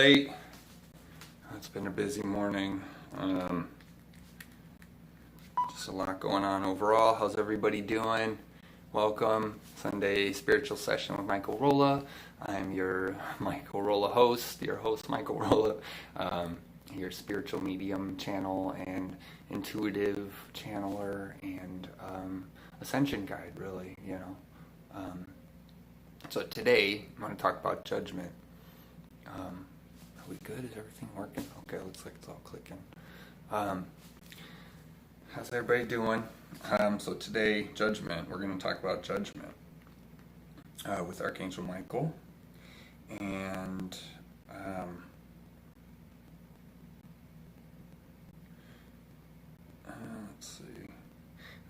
right. It's been a busy morning. Just a lot going on overall. How's everybody doing? Welcome. Sunday spiritual session with Michael Rolla. I'm your Michael Rolla host, your host Michael Rolla, your spiritual medium channel and intuitive channeler and ascension guide, really, So today, I'm going to talk about judgment. Are we good? Is everything working? Okay, looks like it's all clicking. How's everybody doing? So today, judgment. We're going to talk about judgment with Archangel Michael. And let's see.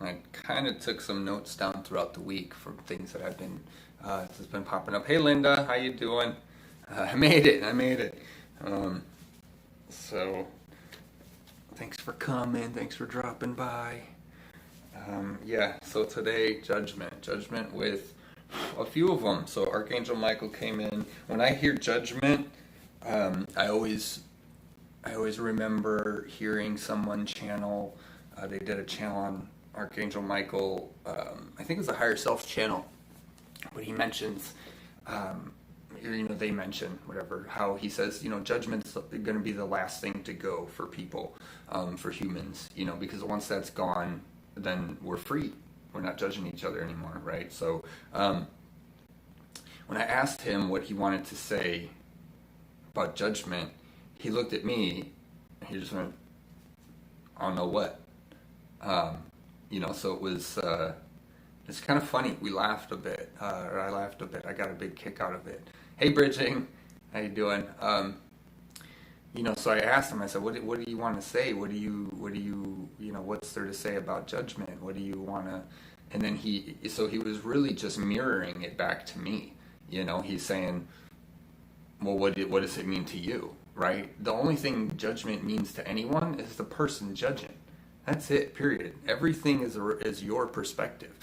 I kind of took some notes down throughout the week from things that I've been that's been popping up. Hey Linda, how you doing? I made it. So thanks for coming. Thanks for dropping by. So today, judgment with a few of them. So Archangel Michael came in. When I hear judgment, I always remember hearing someone channel. They did a channel on Archangel Michael. I think it was a higher self channel, but he mentions, they mention whatever, how he says, judgment's going to be the last thing to go for people, for humans, because once that's gone, then we're free. We're not judging each other anymore, right? So when I asked him what he wanted to say about judgment, he looked at me and he just went, I don't know what. So it was, it's kind of funny. We laughed a bit, or I laughed a bit. I got a big kick out of it. Hey, Bridging, how you doing? So I asked him. I said, "What do you want to say? What do you, what's there to say about judgment? What do you want to?" And then he was really just mirroring it back to me. He's saying, "Well, what does it mean to you?" Right? The only thing judgment means to anyone is the person judging. That's it. Period. Everything is your perspective.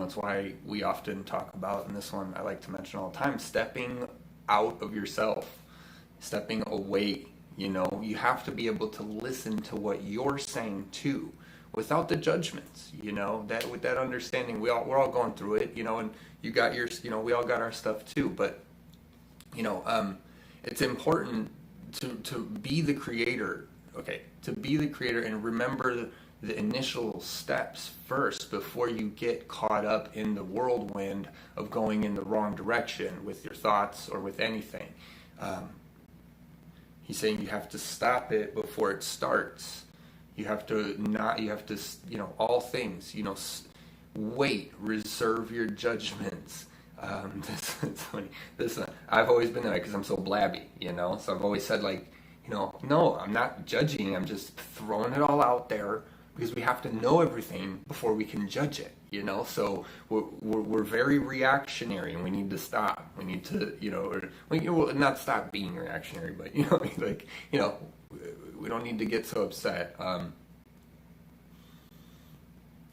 It's why we often talk about, and this one I like to mention all the time, stepping out of yourself, stepping away. You have to be able to listen to what you're saying too, without the judgments. That with that understanding, we're all going through it. And you got yours. We all got our stuff too. But it's important to be the creator. Okay, to be the creator and remember the initial steps first before you get caught up in the whirlwind of going in the wrong direction with your thoughts or with anything. He's saying you have to stop it before it starts. You have to all things, wait, reserve your judgments. It's funny. I've always been that way because I'm so blabby, so I've always said no, I'm not judging. I'm just throwing it all out there because we have to know everything before we can judge it. So we're very reactionary, and we need to stop. We need to, not stop being reactionary, but we don't need to get so upset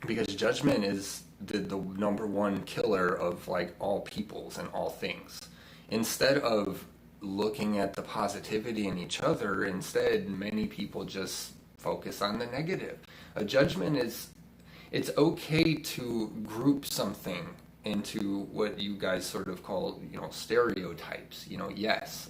because judgment is the number one killer of all peoples and all things. Instead of looking at the positivity in each other, instead many people just focus on the negative. A judgment it's okay to group something into what you guys sort of call stereotypes. Yes,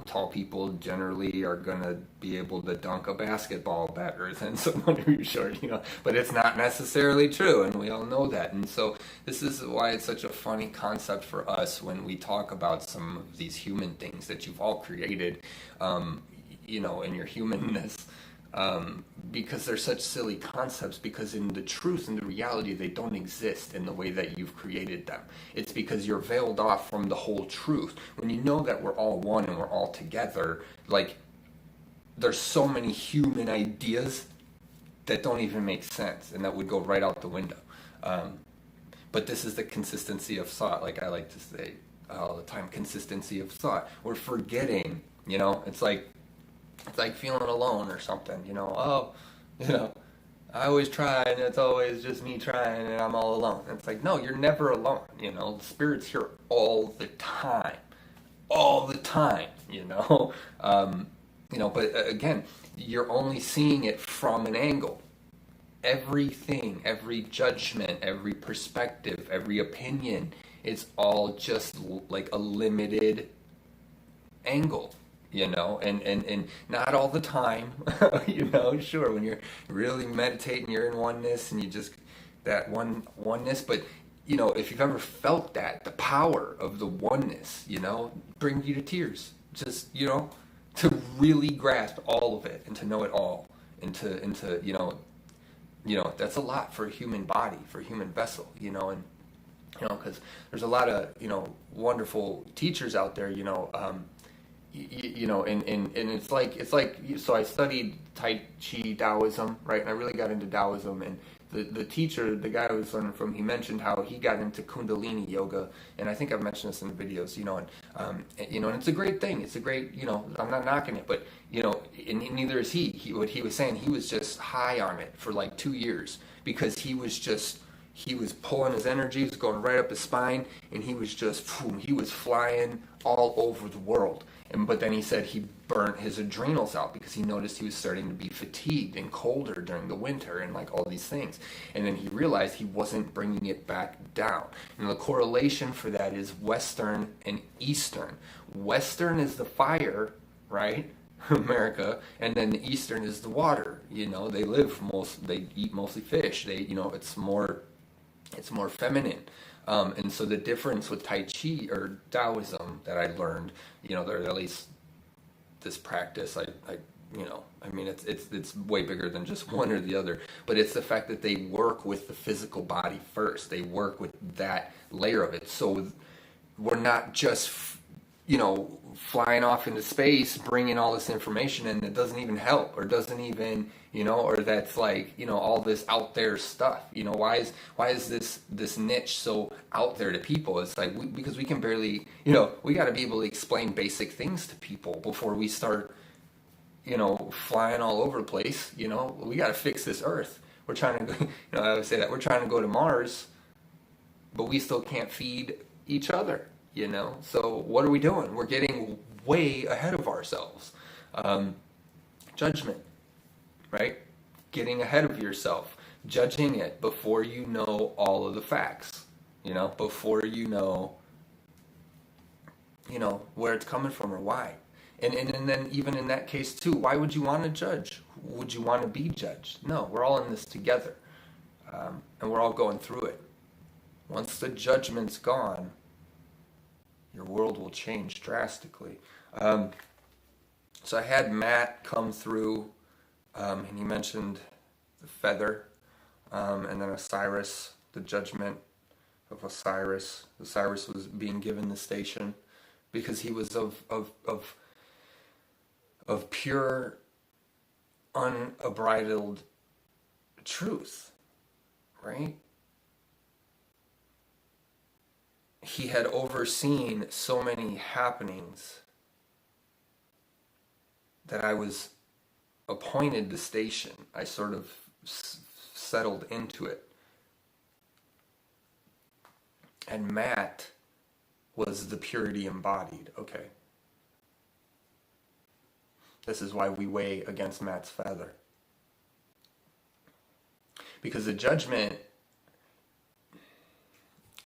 tall people generally are gonna be able to dunk a basketball better than someone who's short, but it's not necessarily true, and we all know that. And so this is why it's such a funny concept for us when we talk about some of these human things that you've all created, in your humanness, because they're such silly concepts, because in the truth and the reality, they don't exist in the way that you've created them. It's because you're veiled off from the whole truth. When you know that we're all one and we're all together, there's so many human ideas that don't even make sense and that would go right out the window. But this is the consistency of thought, like I like to say all the time, consistency of thought. We're forgetting, it's like feeling alone or something, I always try and it's always just me trying and I'm all alone. And it's like, no, you're never alone. The Spirit's here all the time. you know? But again, you're only seeing it from an angle. Everything, every judgment, every perspective, every opinion, it's all just like a limited angle, and not all the time, sure, when you're really meditating, you're in oneness and you just, that oneness, but if you've ever felt that, the power of the oneness, bring you to tears, just, to really grasp all of it and to know it all, and to that's a lot for a human body, for a human vessel, and because there's a lot of wonderful teachers out there, and it's like so I studied Tai Chi Taoism, right, and I really got into Taoism, and the teacher, the guy I was learning from, he mentioned how he got into Kundalini yoga, and I think I've mentioned this in the videos, and it's a great thing. It's a great, I'm not knocking it, but and neither is he. What he was saying, he was just high on it for like 2 years because he was pulling his energy, he was going right up his spine, and he was just, he was flying all over the world. But then he said he burnt his adrenals out because he noticed he was starting to be fatigued and colder during the winter and like all these things. And then he realized he wasn't bringing it back down. And the correlation for that is Western and Eastern. Western is the fire, right? America, and then the Eastern is the water. They eat mostly fish. It's more feminine. And so the difference with Tai Chi or Taoism that I learned, there at least this practice, it's way bigger than just one or the other, but it's the fact that they work with the physical body first. They work with that layer of it. So we're not just, flying off into space, bringing all this information in that doesn't even help, or doesn't even, or that's like, all this out there stuff. Why is this niche so out there to people? It's like, because we can barely, we got to be able to explain basic things to people before we start, flying all over the place. We got to fix this Earth. We're trying to, I always say that we're trying to go to Mars, but we still can't feed each other. So what are we doing? We're getting way ahead of ourselves. Judgment, right? Getting ahead of yourself, judging it before you know all of the facts, before you know where it's coming from or why. And then even in that case too, why would you want to judge? Would you want to be judged? No, we're all in this together, and we're all going through it. Once the judgment's gone, your world will change drastically. So I had Matt come through, and he mentioned the feather, and then Osiris, the judgment of Osiris. Osiris was being given the station because he was of pure, unbridled truth, right? He had overseen so many happenings that I was appointed the station. I sort of settled into it. And Matt was the purity embodied. Okay. This is why we weigh against Matt's feather. Because the judgment,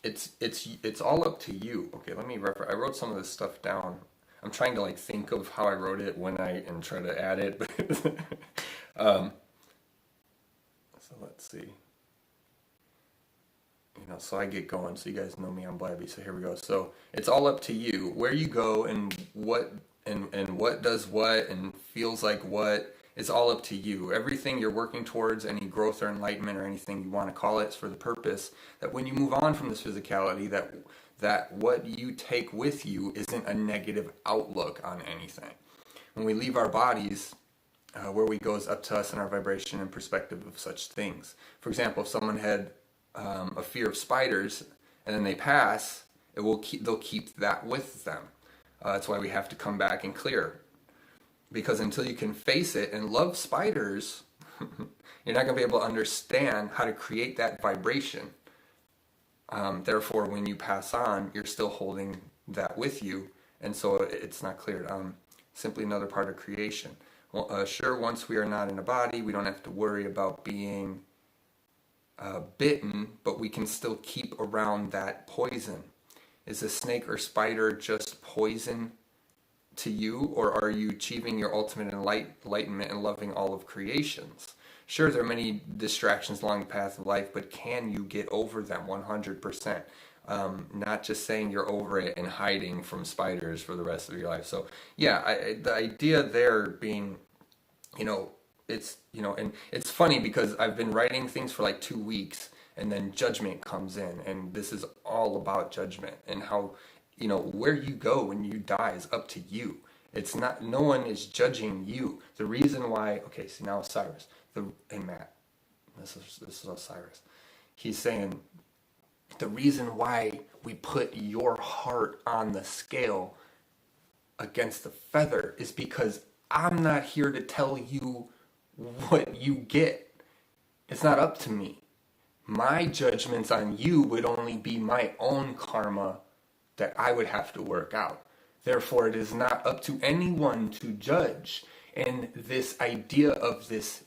it's all up to you. Okay, let me I wrote some of this stuff down. I'm trying to think of how I wrote it and try to add it. So let's see. So I get going. So you guys know me, I'm blabby. So here we go. So it's all up to you where you go and what does what and feels like what. It's all up to you. Everything you're working towards, any growth or enlightenment or anything you want to call it, is for the purpose that when you move on from this physicality, that what you take with you isn't a negative outlook on anything. When we leave our bodies, where we go is up to us and our vibration and perspective of such things. For example, if someone had a fear of spiders and then they pass, they'll keep that with them. That's why we have to come back and clear. Because until you can face it and love spiders, you're not going to be able to understand how to create that vibration. Therefore, when you pass on, you're still holding that with you, And so it's not clear. Simply another part of creation. Well, sure, once we are not in a body, we don't have to worry about being bitten, but we can still keep around that poison. Is a snake or spider just poison to you, or are you achieving your ultimate enlightenment and loving all of creations? Sure, there are many distractions along the path of life, but can you get over them 100%? Not just saying you're over it and hiding from spiders for the rest of your life. So yeah, the idea there being, it's, and it's funny because I've been writing things for like 2 weeks, and then judgment comes in, and this is all about judgment and how, where you go when you die is up to you. It's not, no one is judging you. The reason why, okay, see now Osiris, and Matt, this is Osiris. He's saying, the reason why we put your heart on the scale against the feather is because I'm not here to tell you what you get. It's not up to me. My judgments on you would only be my own karma that I would have to work out. Therefore, it is not up to anyone to judge. And this idea of this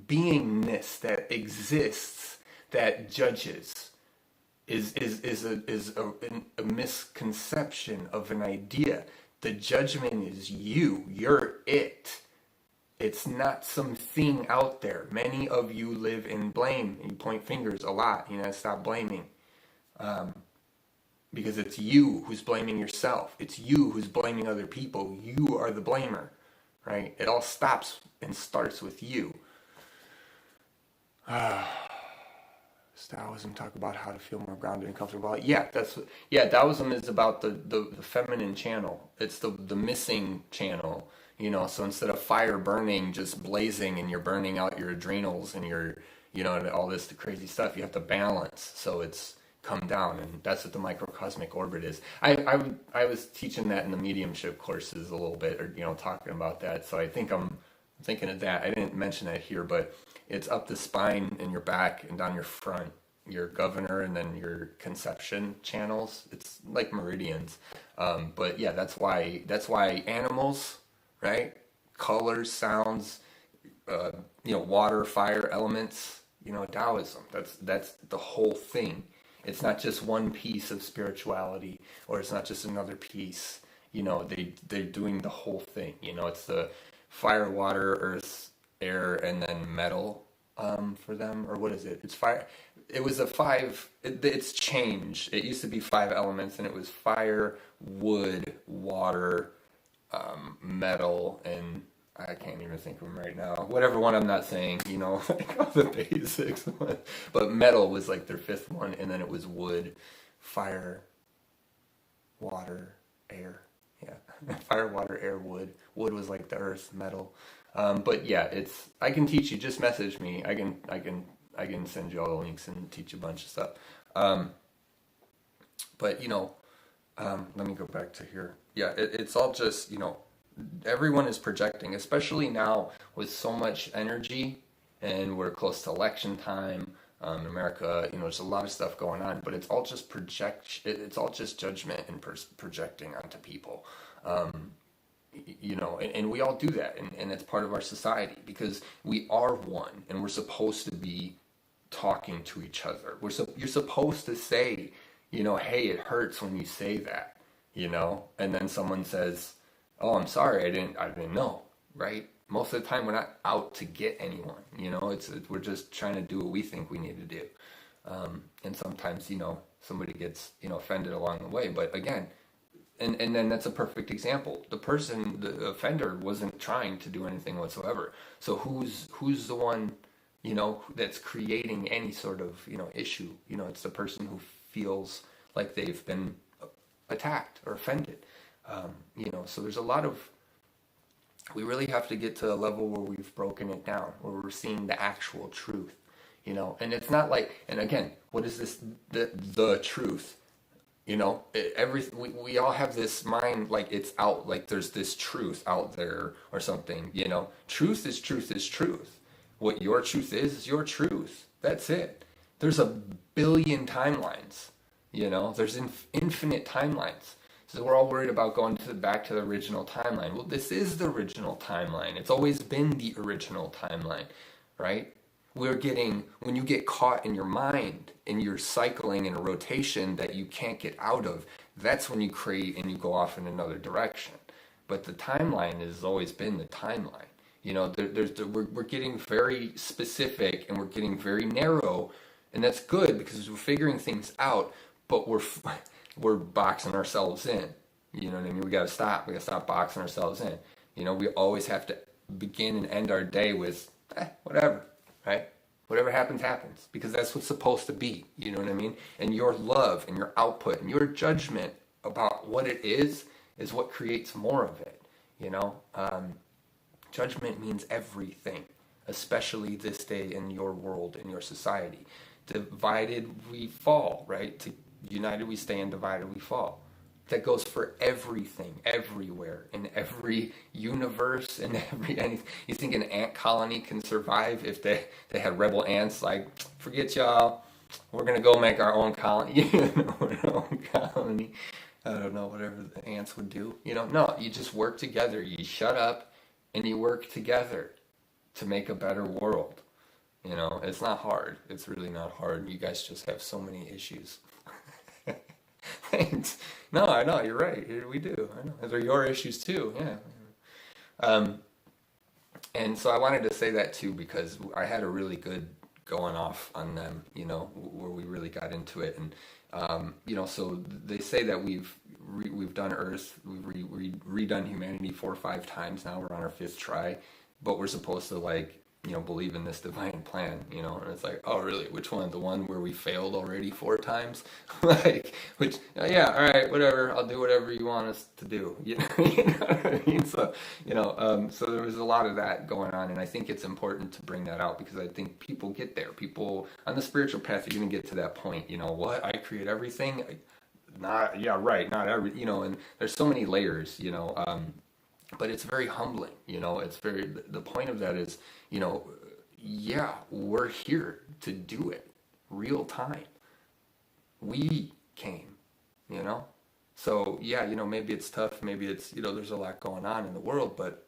beingness that exists that judges is a misconception of an idea. The judgment is you. You're it. It's not something out there. Many of you live in blame and you point fingers a lot. Stop blaming. Because it's you who's blaming yourself. It's you who's blaming other people. You are the blamer, right? It all stops and starts with you. Taoism talk about how to feel more grounded and comfortable. Taoism is about the feminine channel. It's the missing channel. So instead of fire burning, just blazing, and you're burning out your adrenals and your, and all this crazy stuff, you have to balance so it's come down, and that's what the microcosmic orbit is. I was teaching that in the mediumship courses a little bit, or talking about that. So I think I'm thinking of that. I didn't mention that here, but it's up the spine and your back and down your front, your governor, and then your conception channels. It's like meridians. But yeah, that's why animals, right? Colors, sounds, water, fire, elements, Taoism. That's the whole thing. It's not just one piece of spirituality, or it's not just another piece. They're doing the whole thing. It's the fire, water, earth, air, and then metal for them, or what is it? It's fire. It was it's changed. It used to be 5 elements, and it was fire, wood, water, metal, and I can't even think of them right now. Whatever one I'm not saying, like all the basics. But metal was like their 5th one, and then it was wood, fire, water, air. Yeah, fire, water, air, wood. Wood was like the earth, metal. But yeah, I can teach you. Just message me. I can send you all the links and teach you a bunch of stuff. But let me go back to here. Yeah, it's all just everyone is projecting, especially now with so much energy, and we're close to election time. In America, there's a lot of stuff going on, but it's all just it's all just judgment and projecting onto people. And we all do that, and it's part of our society because we are one, and we're supposed to be talking to each other. You're supposed to say, hey, it hurts when you say that, and then someone says, oh, I'm sorry, I didn't know, right? Most of the time, we're not out to get anyone, we're just trying to do what we think we need to do. And sometimes, somebody gets, offended along the way. But again, and then that's a perfect example. The offender wasn't trying to do anything whatsoever. So who's the one, that's creating any sort of, issue? It's the person who feels like they've been attacked or offended. So there's a lot of, we really have to get to a level where we've broken it down, where we're seeing the actual truth, and it's not like, and again, what is this, the truth? We all have this mind, like it's out, like there's this truth out there or something, truth is truth. What your truth is your truth. That's it. There's a billion timelines, there's infinite timelines. So we're all worried about going back to the original timeline. Well, this is the original timeline. It's always been the original timeline, right? When you get caught in your mind and you're cycling in a rotation that you can't get out of, that's when you create and you go off in another direction. But the timeline has always been the timeline. We're getting very specific and we're getting very narrow, and that's good because we're figuring things out, but we're boxing ourselves in. You know what I mean? We gotta stop boxing ourselves in. We always have to begin and end our day with whatever, right? Whatever happens, happens, because that's what's supposed to be. You know what I mean? And your love and your output and your judgment about what it is what creates more of it. Judgment means everything, especially this day in your world, in your society. Divided we fall, right? United we stand, divided we fall. That goes for everything, everywhere, in every universe, in anything. You think an ant colony can survive if they had rebel ants like, forget y'all, we're going to go make our own colony, our own colony. I don't know, whatever the ants would do. No, you just work together. You shut up and you work together to make a better world. It's not hard. It's really not hard. You guys just have so many issues. Thanks. No, I know, you're right. We do. I know. They're your issues too. Yeah. And so I wanted to say that too because I had a really good going off on them, where we really got into it. And so they say that we've done Earth, we've redone humanity 4 or 5 times now. We're on our 5th try, but we're supposed to believe in this divine plan, and it's like, oh really? Which one? The one where we failed already 4 times? Yeah, all right, whatever. I'll do whatever you want us to do. You know what I mean? So, so there was a lot of that going on, and I think it's important to bring that out because I think people get there. People on the spiritual path, you're going to get to that point. What? I create everything? Not every, and there's so many layers, but it's very humbling, the point of that is, we're here to do it real time. We came, so maybe it's tough, maybe it's, there's a lot going on in the world, but,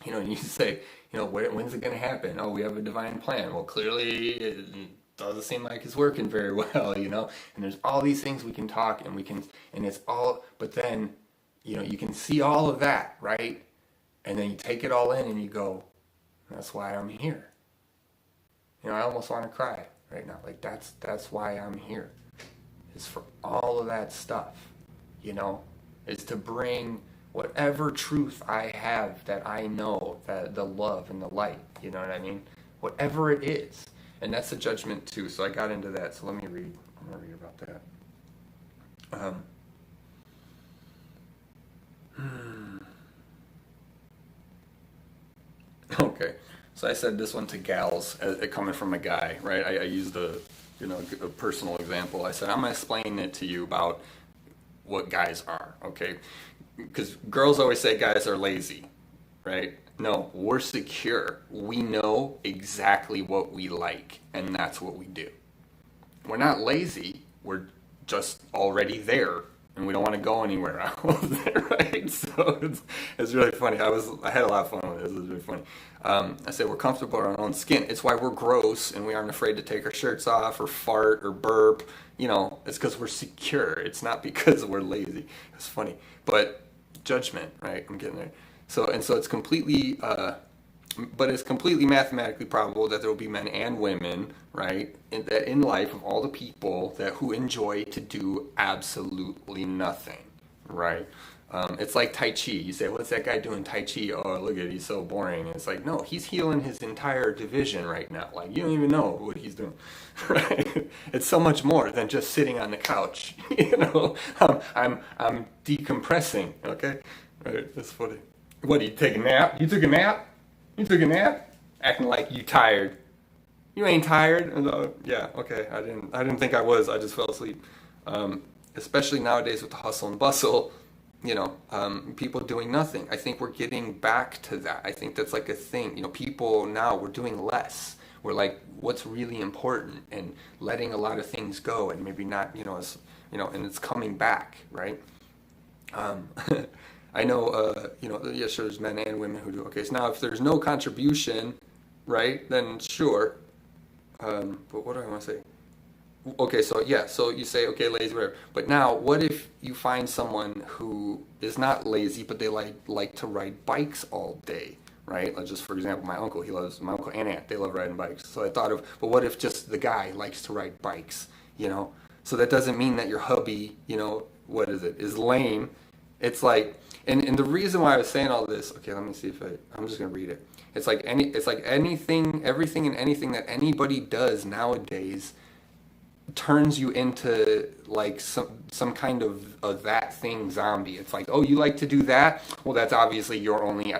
you say, when's it going to happen? Oh, we have a divine plan. Well, clearly it doesn't seem like it's working very well, and there's all these things we can talk and it's all, but then, you can see all of that, right? And then you take it all in and you go, that's why I'm here. I almost want to cry right now. Like that's why I'm here. Is for all of that stuff, is to bring whatever truth I have that I know, that the love and the light, you know what I mean? Whatever it is. And that's the judgment too. So I got into that. So let me read. I'm going to read about that. Okay, so I said this one to gals, coming from a guy, right? I used a personal example. I said, I'm going to explain it to you about what guys are, okay? Because girls always say guys are lazy, right? No, we're secure. We know exactly what we like, and that's what we do. We're not lazy. We're just already there, and we don't want to go anywhere else, right? So it's really funny. I had a lot of fun with this. It was really funny. I said we're comfortable in our own skin. It's why we're gross and we aren't afraid to take our shirts off or fart or burp. It's because we're secure. It's not because we're lazy. It's funny. But judgment, right? I'm getting there. So it's completely, but it's completely mathematically probable that there will be men and women, right, that in life of all the people who enjoy to do absolutely nothing, right? It's like Tai Chi. You say, what's that guy doing Tai Chi? Oh, look at it, he's so boring. And it's like, no, he's healing his entire division right now. Like, you don't even know what he's doing, right? It's so much more than just sitting on the couch. I'm decompressing, okay? Right, that's funny. What, did you take a nap? You took a nap? You took a nap? Acting like you tired. You ain't tired? Yeah, okay, I didn't think I was. I just fell asleep. Especially nowadays with the hustle and bustle, people doing nothing. I think we're getting back to that. I think that's like a thing. People now, we're doing less. We're like, what's really important, and letting a lot of things go, and maybe not, and it's coming back, right? Um, I know, yes, sure, there's men and women who do. Okay, so now if there's no contribution, right, then sure. But what do I want to say? Okay, so yeah, so you say, okay, lazy, whatever. But now, what if you find someone who is not lazy, but they like to ride bikes all day, right? Like just for example, my uncle and aunt, they love riding bikes. So I thought of, but what if just the guy likes to ride bikes, you know? So that doesn't mean that your hubby, what is lame. It's like, and the reason why I was saying all this, okay, let me see if I'm just gonna read it. It's like anything, everything and anything that anybody does nowadays turns you into like some kind of that thing zombie. It's like, oh, you like to do that? Well, that's obviously your only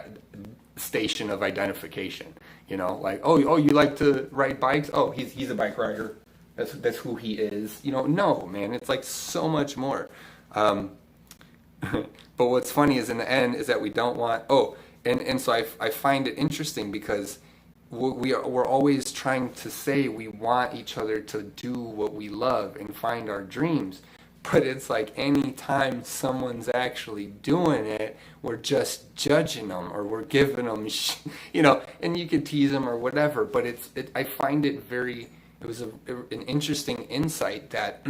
station of identification. Like, oh, you like to ride bikes? Oh, he's a bike rider. That's who he is. No, man, it's like so much more. But what's funny is in the end is that we don't want. Oh, and so I find it interesting because we're always trying to say we want each other to do what we love and find our dreams, but it's like anytime someone's actually doing it, we're just judging them or we're giving them and you can tease them or whatever, but I find it it was an interesting insight that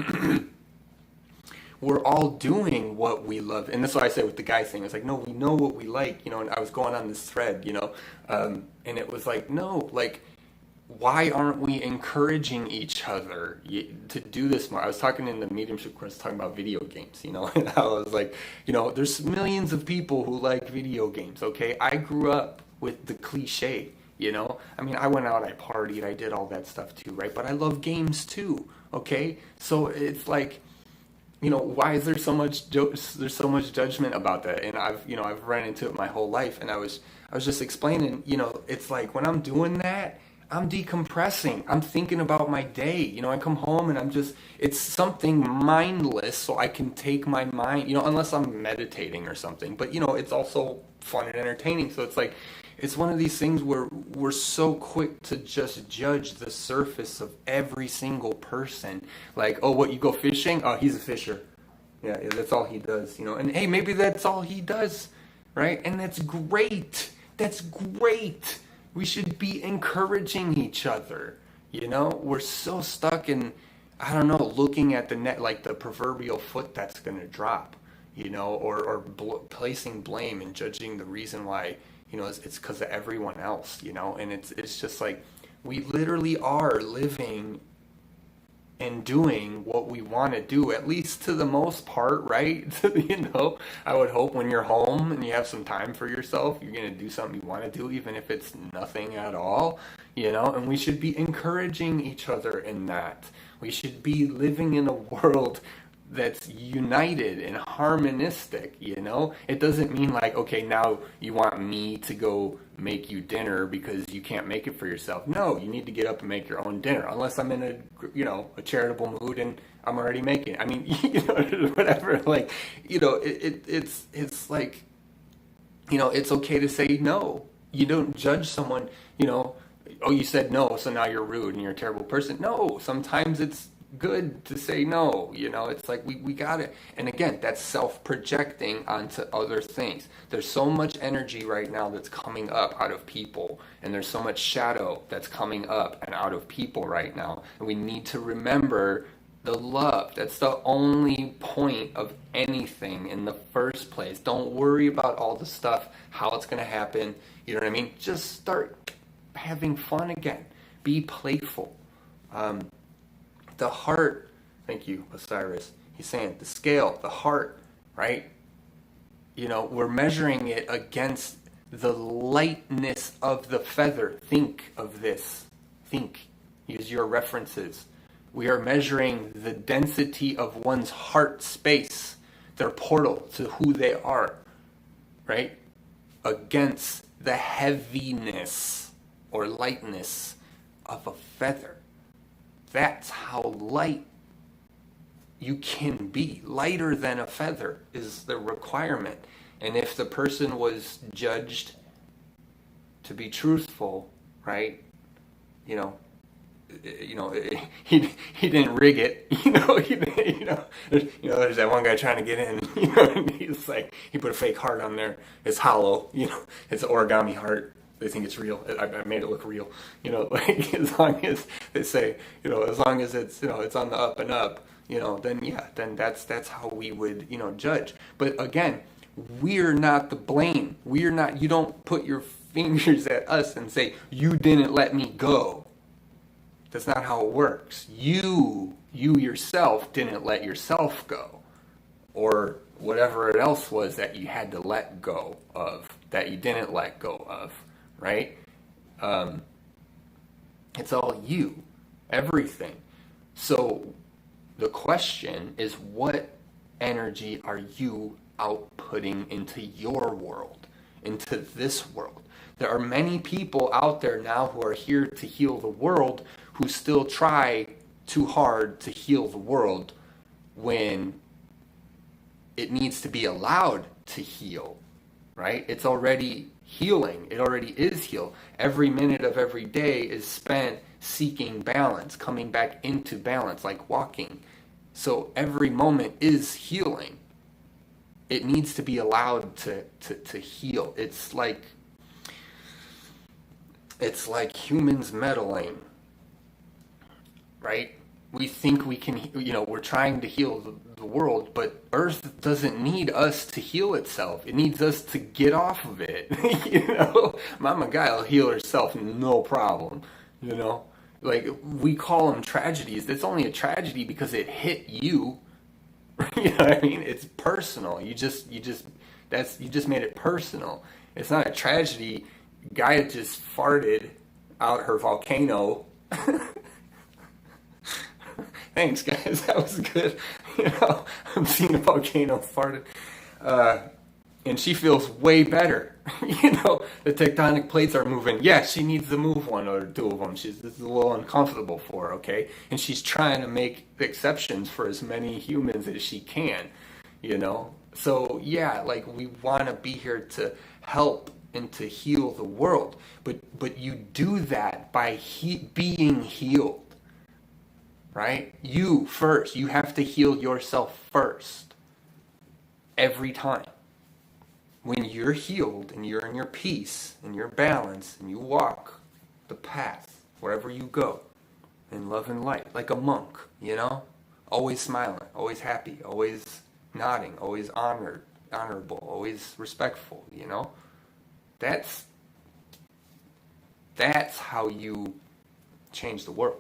we're all doing what we love. And that's what I say with the guy thing. It's like, no, we know what we like, and I was going on this thread, and it was like, no, like, why aren't we encouraging each other to do this more? I was talking in the mediumship course, talking about video games, and I was like, there's millions of people who like video games, okay? I grew up with the cliche, I mean, I went out, I partied, I did all that stuff too, right? But I love games too, okay? So it's like, why is there so much judgment about that? And I've run into it my whole life, and I was just explaining, it's like when I'm doing that, I'm decompressing. I'm thinking about my day. I come home and it's something mindless, so I can take my mind, unless I'm meditating or something. But it's also fun and entertaining. So it's like, it's one of these things where we're so quick to just judge the surface of every single person. Like, oh, what, you go fishing? Oh, he's a fisher. Yeah, that's all he does, And hey, maybe that's all he does, right? And that's great. That's great. We should be encouraging each other, We're so stuck in, I don't know, looking at the net like the proverbial foot that's going to drop, or placing blame and judging the reason why. It's because of everyone else, and it's just like we literally are living and doing what we want to do, at least to the most part, right? I would hope when you're home and you have some time for yourself, you're going to do something you want to do, even if it's nothing at all, and we should be encouraging each other in that. We should be living in a world that's united and harmonistic, It doesn't mean like, okay, now you want me to go make you dinner because you can't make it for yourself. No, you need to get up and make your own dinner, unless I'm in a charitable mood and I'm already making it. I mean, whatever, like, it's like, it's okay to say no. You don't judge someone, oh, you said no, so now you're rude and you're a terrible person. No, sometimes it's good to say no, it's like we got it. And again, that's self-projecting onto other things. There's so much energy right now that's coming up out of people, and there's so much shadow that's coming up and out of people right now, and we need to remember the love. That's the only point of anything in the first place. Don't worry about all the stuff, how it's going to happen, you know what I mean? Just start having fun again. Be playful. The heart, thank you, Osiris. He's saying the scale, the heart, right? We're measuring it against the lightness of the feather. Think of this. Think. Use your references. We are measuring the density of one's heart space, their portal to who they are, right? Against the heaviness or lightness of a feather. That's how light you can be. Lighter than a feather is the requirement. And if the person was judged to be truthful, right, he didn't rig it. There's that one guy trying to get in. And he's like, he put a fake heart on there. It's hollow. It's an origami heart. They think it's real. I made it look real. Like as long as they say, as long as it's on the up and up, then that's how we would, judge. But again, we're not the blame. We're not. You don't put your fingers at us and say, you didn't let me go. That's not how it works. You yourself didn't let yourself go, or whatever it else was that you had to let go of, that you didn't let go of, right? It's all you, everything. So the question is, what energy are you outputting into your world, into this world? There are many people out there now who are here to heal the world who still try too hard to heal the world when it needs to be allowed to heal, right? It's already healing. It already is healed. Every minute of every day is spent seeking balance, coming back into balance, like walking. So every moment is healing. It needs to be allowed to heal. It's like humans meddling, right? We think we can, we're trying to heal the world, but Earth doesn't need us to heal itself. It needs us to get off of it. Mama Gaia will heal herself, no problem. Like we call them tragedies. It's only a tragedy because it hit you. You know what I mean? It's personal. You just made it personal. It's not a tragedy. Gaia just farted out her volcano. Thanks, guys. That was good. I'm seeing a volcano farted. And she feels way better. The tectonic plates are moving. Yeah, she needs to move one or two of them. This is a little uncomfortable for her, okay? And she's trying to make exceptions for as many humans as she can, So, yeah, like we want to be here to help and to heal the world. But you do that by being healed. Right? You first. You have to heal yourself first. Every time. When you're healed and you're in your peace and your balance and you walk the path wherever you go in love and light, like a monk, always smiling, always happy, always nodding, always honorable, always respectful, That's how you change the world.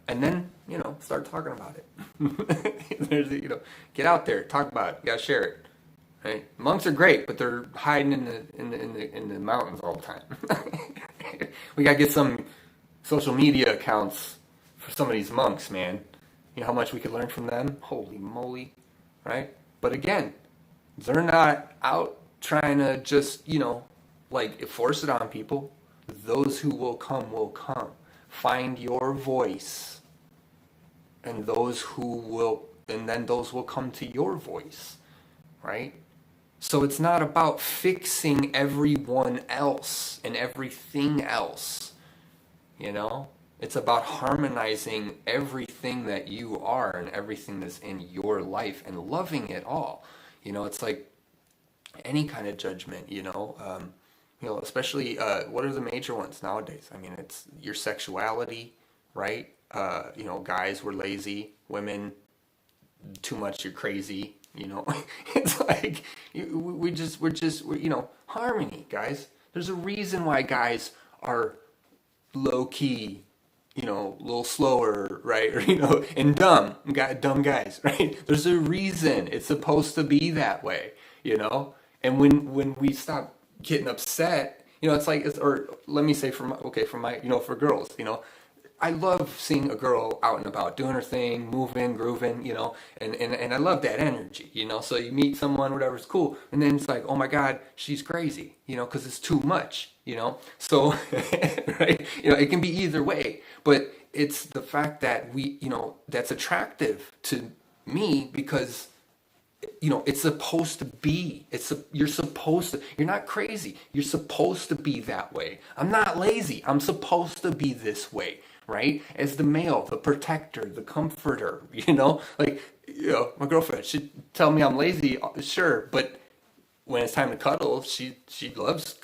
And then, start talking about it. There's, get out there, talk about it, you gotta share it. Right? Monks are great, but they're hiding in the mountains all the time. We gotta get some social media accounts for some of these monks, man. You know how much we could learn from them? Holy moly, right? But again, they're not out trying to just, force it on people. Those who will come will come. Find your voice, and those will come to your voice, right? So it's not about fixing everyone else and everything else, It's about harmonizing everything that you are and everything that's in your life and loving it all. It's like any kind of judgment, especially what are the major ones nowadays? I mean, it's your sexuality, right? Guys, we're lazy. Women, too much, you're crazy. It's like we're harmony, guys. There's a reason why guys are low key, a little slower, right? Or and dumb guys, right? There's a reason it's supposed to be that way, And when we stop getting upset, or let me say for my, for girls, I love seeing a girl out and about doing her thing, moving, grooving, and I love that energy, so you meet someone, whatever's cool, and then it's like, oh my God, she's crazy, because it's too much, so, right, it can be either way, but it's the fact that that's attractive to me because it's supposed to be. You're supposed to. You're not crazy. You're supposed to be that way. I'm not lazy. I'm supposed to be this way, right? As the male, the protector, the comforter. My girlfriend should tell me I'm lazy, sure, but when it's time to cuddle, she loves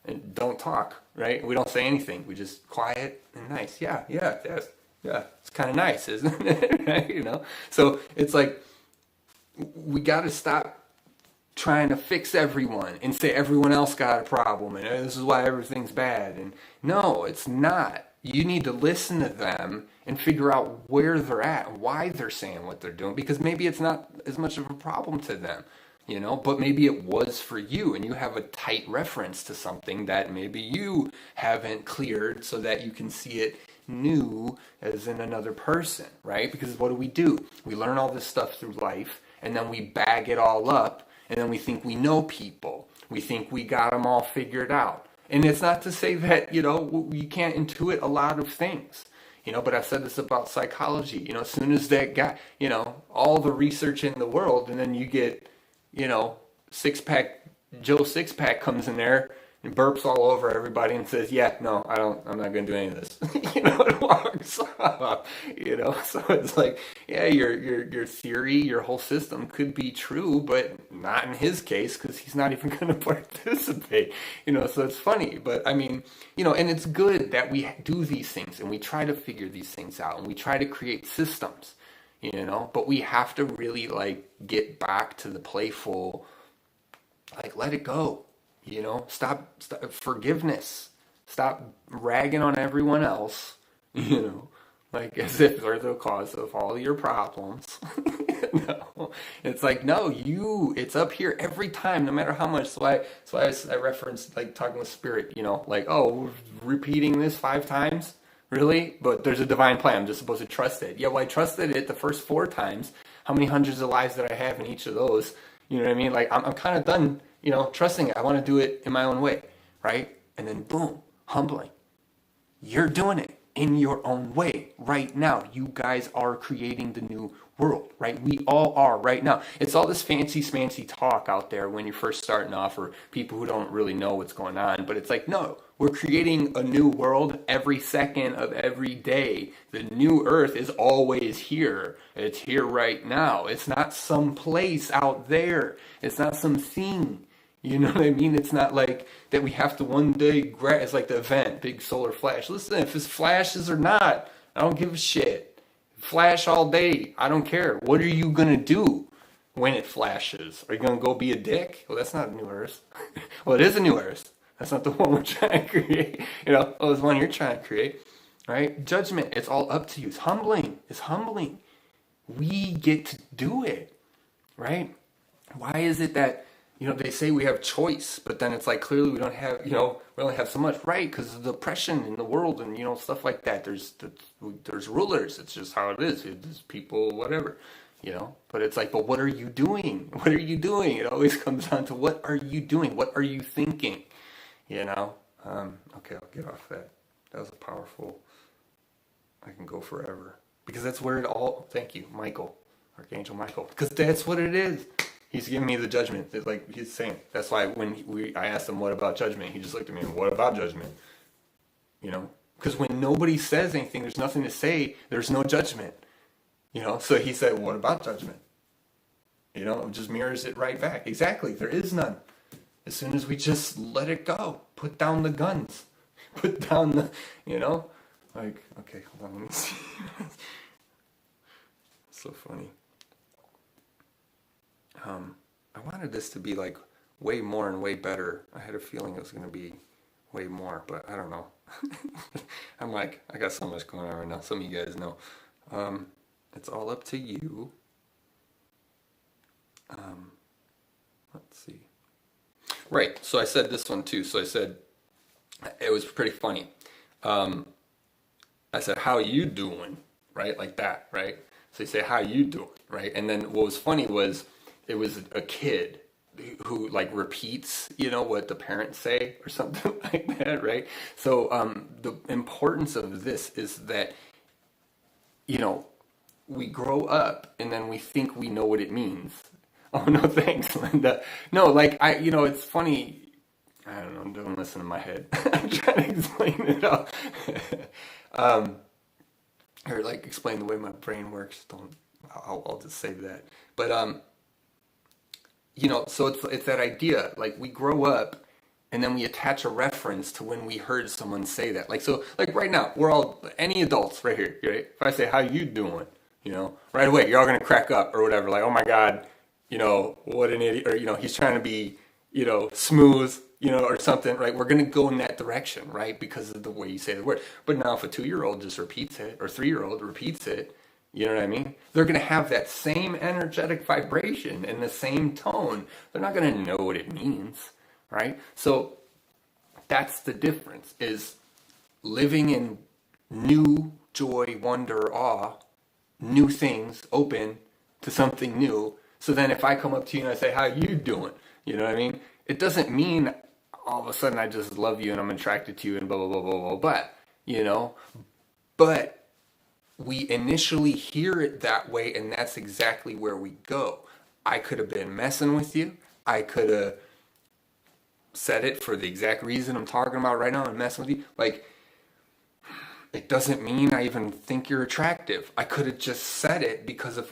and don't talk, right? We don't say anything. We just quiet and nice. Yeah, yes, yeah. It's kind of nice, isn't it? Right? So it's like, we got to stop trying to fix everyone and say everyone else got a problem and this is why everything's bad. And no, it's not. You need to listen to them and figure out where they're at and why they're saying what they're doing, because maybe it's not as much of a problem to them, but maybe it was for you, and you have a tight reference to something that maybe you haven't cleared so that you can see it new as in another person, right? Because what do? We learn all this stuff through life, and then we bag it all up, and then we think we know people. We think we got them all figured out. And it's not to say that, you can't intuit a lot of things, but I've said this about psychology, as soon as that guy, all the research in the world, and then you get, Joe Six-Pack comes in there and burps all over everybody and says, yeah, no, I'm not going to do any of this. It walks off, so it's like, yeah, your theory, your whole system could be true, but not in his case, because he's not even going to participate, so it's funny. But I mean, and it's good that we do these things and we try to figure these things out and we try to create systems, but we have to really get back to the playful, let it go. Stop forgiveness. Stop ragging on everyone else, as if they're the cause of all your problems. No, it's like, no, it's up here every time, no matter how much. That's why I referenced talking with spirit, oh, repeating this 5 times, really? But there's a divine plan. I'm just supposed to trust it. Yeah, well, I trusted it the first 4 times. How many hundreds of lives did I have in each of those? You know what I mean? I'm kind of done, trusting it. I want to do it in my own way, right? And then boom, humbling. You're doing it in your own way right now. You guys are creating the new world, right? We all are right now. It's all this fancy smancy talk out there when you're first starting off, or people who don't really know what's going on. But it's like, no, we're creating a new world every second of every day. The new earth is always here. It's here right now. It's not some place out there. It's not some thing. You know what I mean? It's not like that we have to one day it's like the event, big solar flash. Listen, if it's flashes or not, I don't give a shit. Flash all day, I don't care. What are you going to do when it flashes? Are you going to go be a dick? Well, that's not a new earth. Well, it is a new earth. That's not the one we're trying to create. It's the one you're trying to create, right? Judgment, it's all up to you. It's humbling. It's humbling. We get to do it, right? Why is it that, they say we have choice, but then it's like, clearly we don't have, we only have so much, right? Because of the oppression in the world and, stuff like that. There's rulers. It's just how it is. There's people, whatever, But it's like, but what are you doing? What are you doing? It always comes down to, what are you doing? What are you thinking? Okay, I'll get off that. That was a powerful, I can go forever. Because that's where it all, thank you, Michael, Archangel Michael. Because that's what it is. He's giving me the judgment. It's like he's saying. That's why when I asked him, what about judgment? He just looked at me and, what about judgment? Because when nobody says anything, there's nothing to say, there's no judgment. So he said, what about judgment? It just mirrors it right back. Exactly. There is none. As soon as we just let it go, put down the guns, put down the, okay, hold on, let me see. It's so funny. I wanted this to be way more and way better. I had a feeling it was going to be way more, but I don't know. I'm I got so much going on right now. Some of you guys know. It's all up to you. Let's see. Right, so I said this one too. So I said, it was pretty funny. I said, how you doing? Right, like that, right? So you say, how you doing? Right, and then what was funny was, it was a kid who repeats, what the parents say or something like that, right? So the importance of this is that, we grow up and then we think we know what it means. Oh no, thanks, Linda. No, like it's funny. I don't know. Don't listen to my head. I'm trying to explain it all. um, or like explain the way my brain works. Don't. I'll just save that. But so it's that idea. Like we grow up, and then we attach a reference to when we heard someone say that. Like so, like right now, we're all any adults right here. Right? If I say how you doing, right away you're all gonna crack up or whatever. Like oh my god, what an idiot, or he's trying to be smooth, or something, right? We're going to go in that direction, right? Because of the way you say the word. But now if a 2-year-old just repeats it, or 3-year-old repeats it, you know what I mean? They're going to have that same energetic vibration and the same tone. They're not going to know what it means, right? So that's the difference, is living in new joy, wonder, awe, new things, open to something new. So then if I come up to you and I say, how you doing? You know what I mean? It doesn't mean all of a sudden I just love you and I'm attracted to you and blah, blah, blah, blah, blah, but we initially hear it that way, and that's exactly where we go. I could have been messing with you. I could have said it for the exact reason I'm talking about right now and messing with you. Like, it doesn't mean I even think you're attractive. I could have just said it because of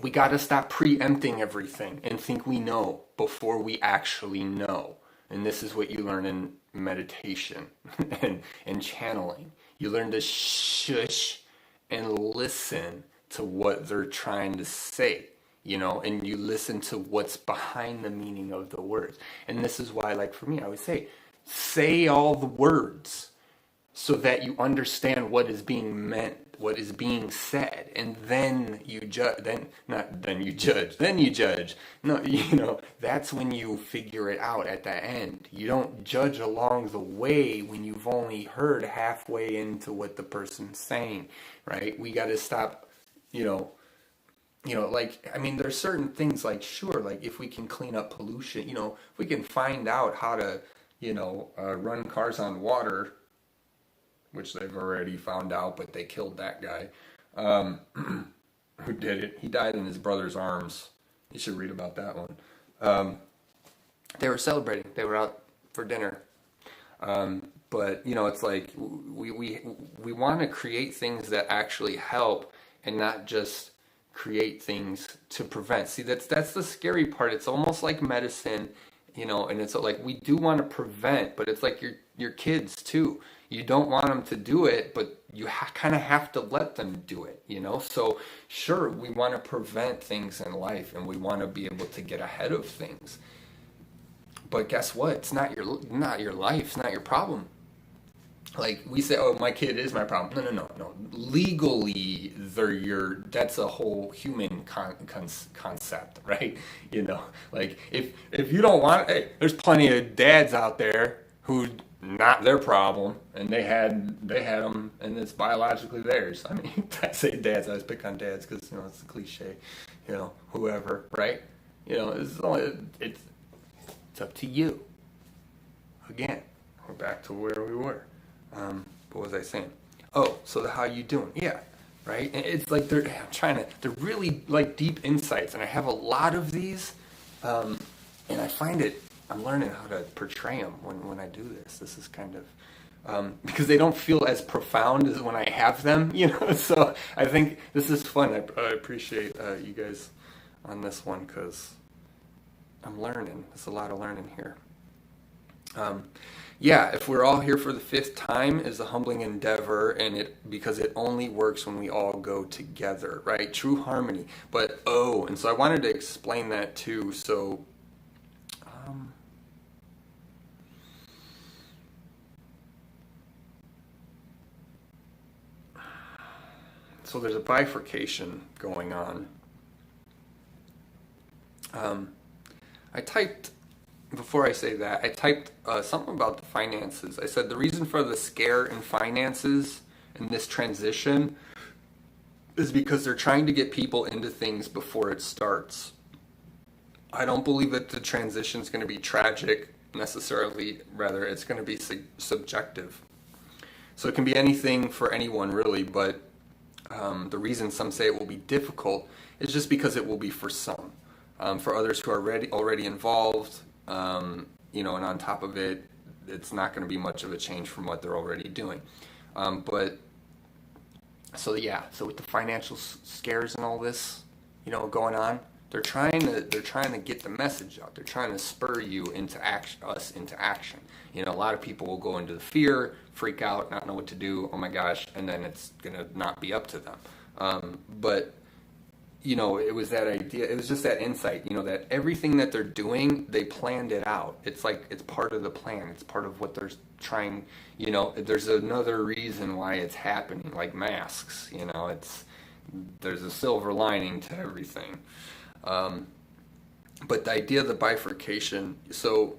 we got to stop preempting everything and think we know before we actually know. And this is what you learn in meditation and channeling. You learn to shush and listen to what they're trying to say, and you listen to what's behind the meaning of the words. And this is why, like for me, I would say all the words so that you understand what is being meant, what is being said, and then you judge. Then you judge. No, that's when you figure it out at the end. You don't judge along the way when you've only heard halfway into what the person's saying, right? We got to stop, there's certain things like, sure, like if we can clean up pollution, if we can find out how to, run cars on water, which they've already found out, but they killed that guy who did it. He died in his brother's arms. You should read about that one. They were celebrating. They were out for dinner. But it's like we want to create things that actually help and not just create things to prevent. See, that's the scary part. It's almost like medicine, and it's like we do want to prevent, but it's like your kids too. You don't want them to do it, but you kind of have to let them do it, So sure, we want to prevent things in life, and we want to be able to get ahead of things. But guess what? It's not your life. It's not your problem. Like we say, oh, my kid is my problem. No. Legally, that's a whole human concept, right? Like if you don't want, hey, there's plenty of dads out there who not their problem, and they had them, and it's biologically theirs. I mean, I say dads, I always pick on dads because it's a cliche, whoever, right? It's up to you. Again, we're back to where we were. What was I saying? Oh, so how you doing? Yeah, right. And it's like they're really like deep insights, and I have a lot of these, and I find I'm learning how to portray them when I do this. This is kind of because they don't feel as profound as when I have them, So I think this is fun. I appreciate you guys on this one because I'm learning. There's a lot of learning here. If we're all here for the 5th time is a humbling endeavor, and because it only works when we all go together, right? True harmony. But and so I wanted to explain that too. So there's a bifurcation going on. Before I say that, I typed something about the finances. I said the reason for the scare in finances in this transition is because they're trying to get people into things before it starts. I don't believe that the transition is going to be tragic necessarily. Rather, it's going to be subjective. So it can be anything for anyone really, but The reason some say it will be difficult is just because it will be for some. For others who are already involved, and on top of it, it's not going to be much of a change from what they're already doing. So with the financial scares and all this, going on, they're trying to get the message out. They're trying to spur you into action. A lot of people will go into the fear, freak out, not know what to do. Oh my gosh, and then it's gonna not be up to them. But it was that idea. It was just that insight. That everything that they're doing, they planned it out. It's like it's part of the plan. It's part of what they're trying. There's another reason why it's happening, like masks. There's a silver lining to everything. But the idea of the bifurcation. So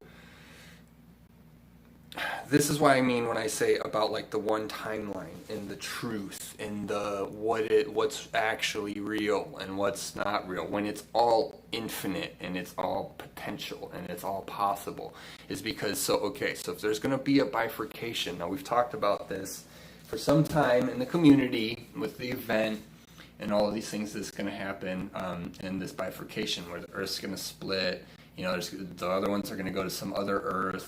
this is what I mean when I say about like the one timeline and the truth and what's actually real and what's not real, when it's all infinite and it's all potential and it's all possible, is because so if there's going to be a bifurcation, now we've talked about this for some time in the community with the event and all of these things that's going to happen in this bifurcation where the Earth's going to split. The other ones are going to go to some other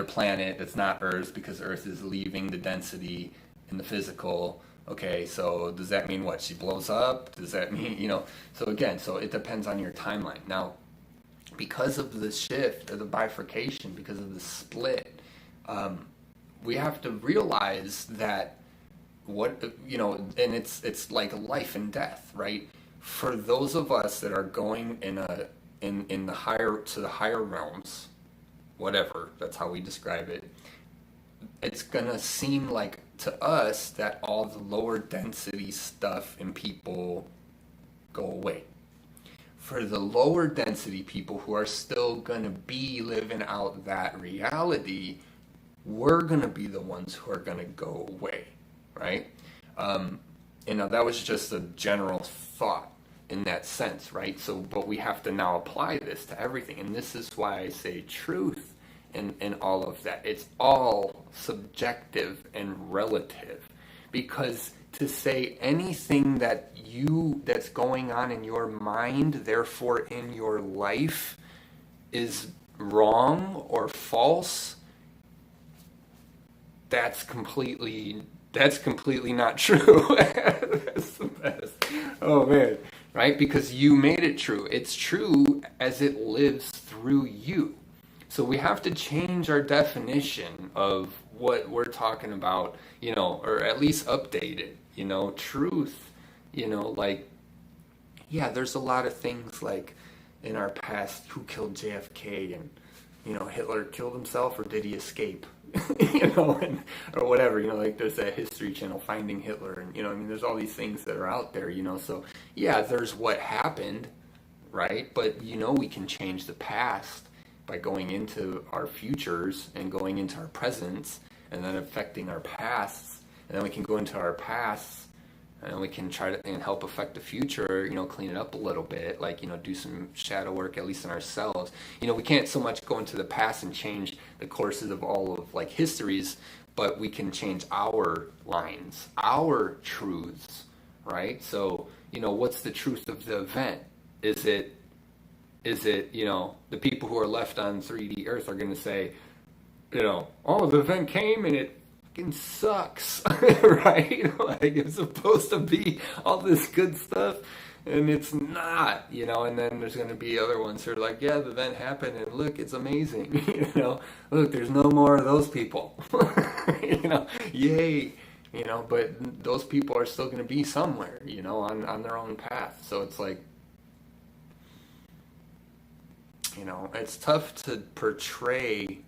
planet that's not Earth, because Earth is leaving the density in the physical. Okay, so does that mean what? She blows up? Does that mean, so it depends on your timeline. Now, because of the shift or the bifurcation, because of the split, we have to realize that and it's like life and death, right? For those of us that are going in the higher realms, whatever, that's how we describe it, it's gonna seem like to us that all the lower density stuff in people go away. For the lower density people who are still gonna be living out that reality, we're gonna be the ones who are gonna go away, right? That was just a general thought in that sense, right? So, but we have to now apply this to everything, and this is why I say truth in all of that. It's all subjective and relative, because to say anything that's going on in your mind, therefore in your life, is wrong or false, that's completely not true. That's the best. Oh man, right? Because you made it true. It's true as it lives through you. So we have to change our definition of what we're talking about, or at least update it, truth, there's a lot of things like in our past, who killed JFK, and, Hitler killed himself or did he escape, or whatever, like there's that History Channel, Finding Hitler, and, there's all these things that are out there, so there's what happened, right? But, we can change the past by going into our futures and going into our presents and then affecting our pasts, and then we can go into our pasts and we can try to help affect the future, clean it up a little bit, do some shadow work, at least in ourselves. We can't so much go into the past and change the courses of all of histories, but we can change our lines, our truths, right? So, what's the truth of the event? Is it, the people who are left on 3D Earth are going to say, oh, the event came and it fucking sucks, right? Like, it's supposed to be all this good stuff, and it's not, and then there's going to be other ones who are like, yeah, the event happened, and look, it's amazing, look, there's no more of those people, yay, but those people are still going to be somewhere, on their own path. So it's like, it's tough to portray,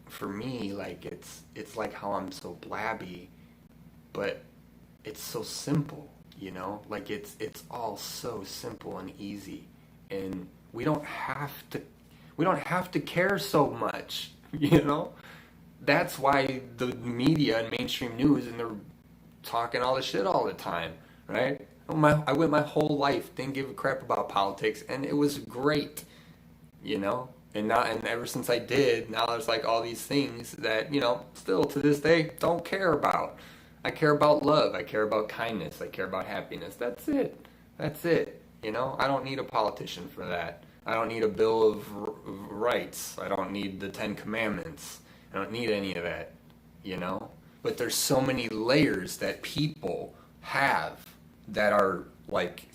for me, like it's like how I'm so blabby, but it's so simple, like it's all so simple and easy, and we don't have to care so much, That's why the media and mainstream news, and they're talking all this shit all the time, right? I went my whole life, didn't give a crap about politics, and it was great, and ever since I did, now there's like all these things that, still to this day don't care about. I care about love. I care about kindness. I care about happiness. That's it. That's it. You know, I don't need a politician for that. I don't need a Bill of Rights. I don't need the Ten Commandments. I don't need any of that, you know? But there's so many layers that people have that are like,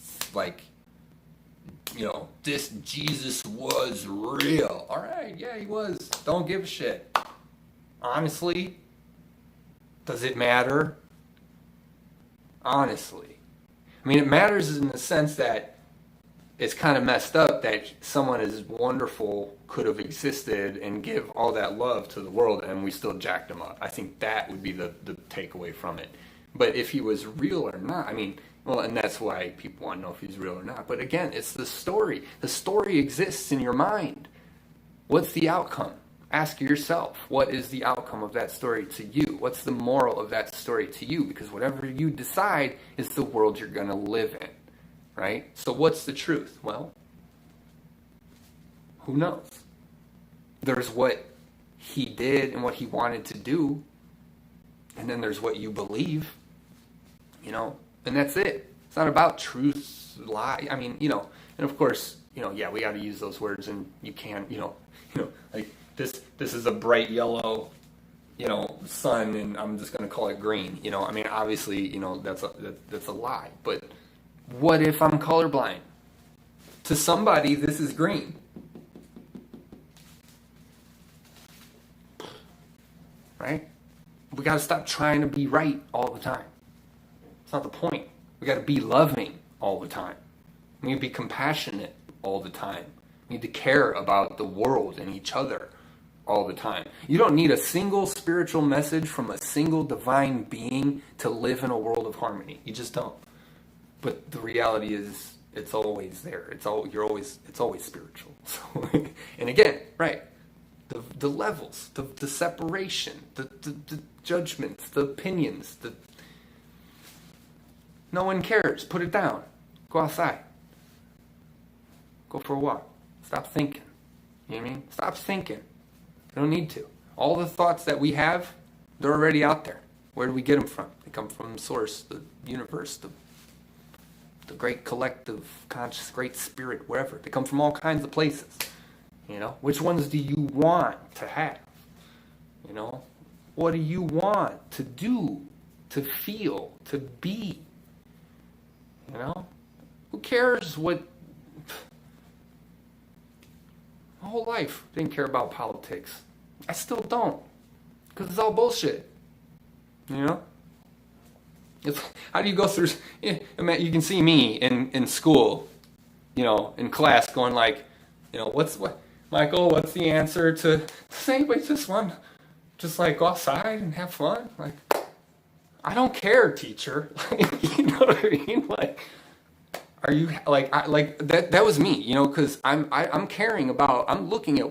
you know, this Jesus was real. All right, yeah, he was. Don't give a shit. Honestly, does it matter? Honestly. I mean, it matters in the sense that it's kind of messed up that someone as wonderful could have existed and give all that love to the world and we still jacked him up. I think that would be the takeaway from it. But if he was real or not, I mean, well, and that's why people want to know if he's real or not. But again, it's the story. The story exists in your mind. What's the outcome? Ask yourself, what is the outcome of that story to you? What's the moral of that story to you? Because whatever you decide is the world you're going to live in. Right? So what's the truth? Well, who knows? There's what he did and what he wanted to do, and then there's what you believe, you know, and that's it. It's not about truth, lie. I mean, you know, and of course, you know, yeah, we got to use those words, and you can't, you know, like this is a bright yellow, you know, sun, and I'm just going to call it green. You know, I mean, obviously, you know, that's a lie, but what if I'm colorblind? To somebody, this is green. Right? We got to stop trying to be right all the time. It's not the point. We got to be loving all the time. We need to be compassionate all the time. We need to care about the world and each other all the time. You don't need a single spiritual message from a single divine being to live in a world of harmony. You just don't. But the reality is, it's always there. It's always spiritual. So, and again, right, the levels, the separation, the judgments, the opinions. No one cares. Put it down. Go outside. Go for a walk. Stop thinking. You know what I mean? Stop thinking. You don't need to. All the thoughts that we have, they're already out there. Where do we get them from? They come from the source, the universe, the great collective conscious, great spirit, wherever. They come from all kinds of places. You know, which ones do you want to have? You know, what do you want to do, to feel, to be? You know, who cares what? My whole life didn't care about politics. I still don't, because it's all bullshit. You know. How do you go through? You can see me in school, you know, in class, going like, you know, Michael? What's the answer to? Does anybody just want, just like go outside and have fun? Like, I don't care, teacher. You know what I mean? Like, are you like that? That was me, you know, because I'm caring about. I'm looking at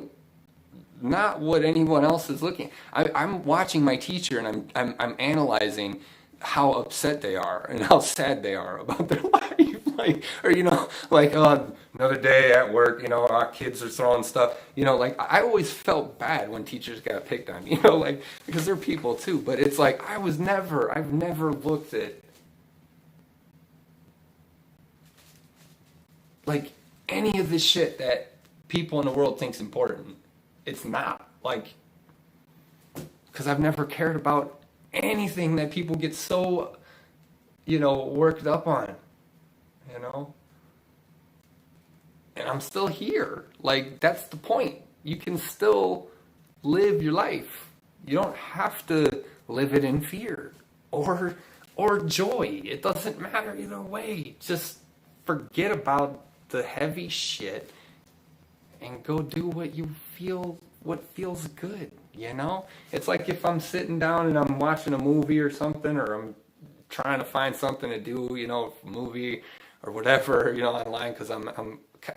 not what anyone else is looking. I'm watching my teacher and I'm analyzing how upset they are and how sad they are about their life, like, or you know, like another day at work, you know, our kids are throwing stuff, you know, like I always felt bad when teachers got picked on, you know, like because they're people too, but it's like I've never looked at like any of this shit that people in the world think's important. It's not, like, because I've never cared about anything that people get so, you know, worked up on, you know, and I'm still here. Like, that's the point. You can still live your life. You don't have to live it in fear or joy. It doesn't matter either way. Just forget about the heavy shit and go do what you feel, what feels good. You know, it's like if I'm sitting down and I'm watching a movie or something, or I'm trying to find something to do, you know, a movie or whatever, you know, online, because I'm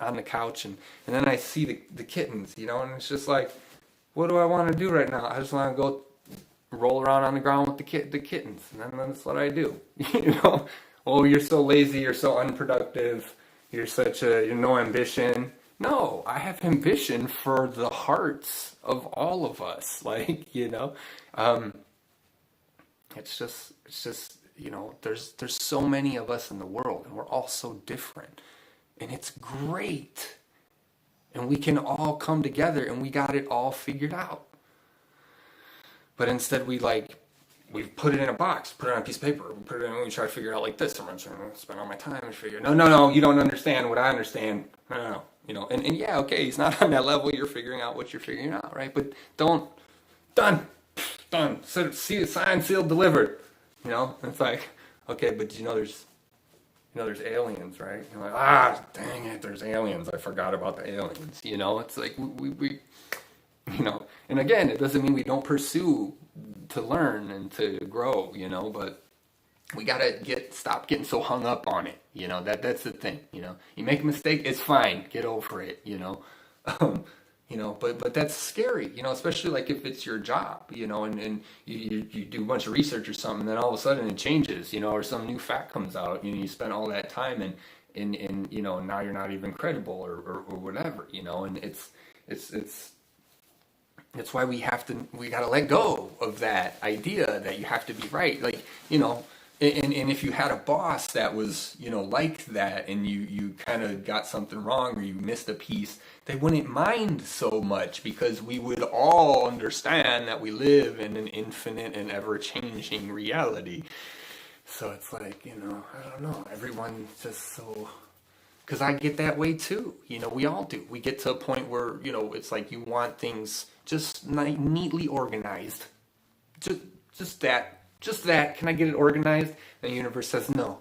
on the couch and then I see the kittens, you know, and it's just like, what do I want to do right now? I just want to go roll around on the ground with the kittens, and then that's what I do. You know, oh, you're so lazy, you're so unproductive, you're no ambition. No, I have ambition for the hearts of all of us. Like, you know, it's just, it's just, there's so many of us in the world, and we're all so different, and it's great, and we can all come together, and we got it all figured out. But instead we put it in a box, put it on a piece of paper, we put it in, and we try to figure it out like this. I'm going to spend all my time and figure, no, you don't understand what I understand. No. And yeah, okay, he's not on that level. You're figuring out what you're figuring out, right? But done. So, signed, sealed, delivered. It's like, okay, but there's aliens, right? You're like, dang it, there's aliens. I forgot about the aliens. It's like we and again, it doesn't mean we don't pursue to learn and to grow, but we gotta stop getting so hung up on it. That's the thing. You make a mistake, it's fine. Get over it. But that's scary. Especially like if it's your job. And you do a bunch of research or something, and then all of a sudden it changes. Or some new fact comes out. You spend all that time and now you're not even credible or whatever. And it's why we gotta let go of that idea that you have to be right. And if you had a boss that was, like that, and you kind of got something wrong or you missed a piece, they wouldn't mind so much, because we would all understand that we live in an infinite and ever-changing reality. So it's like, I don't know, everyone's just so... Because I get that way too. We all do. We get to a point where, it's like you want things just neatly organized. Just that. Can I get it organized? And the universe says no.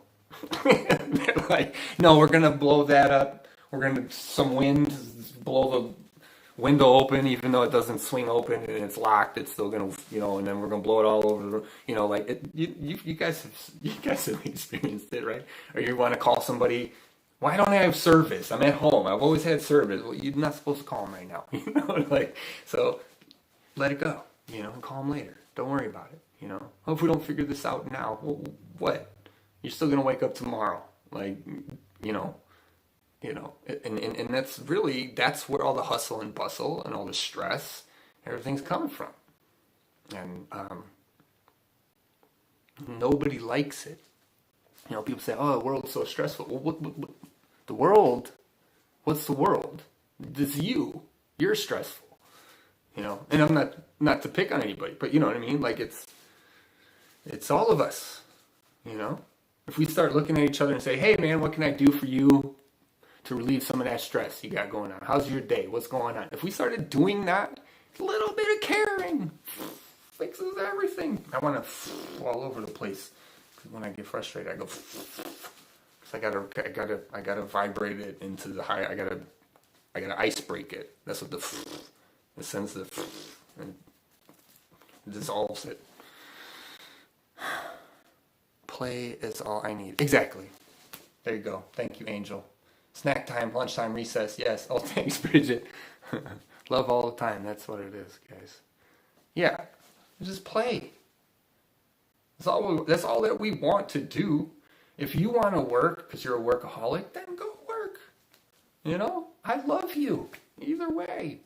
They're like, no, we're going to blow that up. We're going to, some wind, blow the window open, even though it doesn't swing open and it's locked. It's still going to, and then we're going to blow it all over the, you guys have experienced it, right? Or you want to call somebody, why don't I have service? I'm at home. I've always had service. Well, you're not supposed to call them right now. So let it go, and call them later. Don't worry about it. Oh, if we don't figure this out now, well, what? You're still gonna wake up tomorrow, and that's where all the hustle and bustle and all the stress, everything's coming from, and nobody likes it. People say, "Oh, the world's so stressful." Well, what the world? What's the world? It's you. You're stressful. And I'm not to pick on anybody, but you know what I mean. It's all of us, If we start looking at each other and say, hey, man, what can I do for you to relieve some of that stress you got going on? How's your day? What's going on? If we started doing that, a little bit of caring fixes everything. I want to all over the place. Because when I get frustrated, I go, because I gotta vibrate it into the high. I gotta ice break it. That's what it sends the, and it dissolves it. Play is all I need. Exactly. There you go. Thank you, Angel. Snack time, lunchtime, recess. Yes. Oh, thanks, Bridget. Love all the time. That's what it is, guys. Yeah. Just play. That's all that we want to do. If you want to work because you're a workaholic, then go work. I love you. Either way.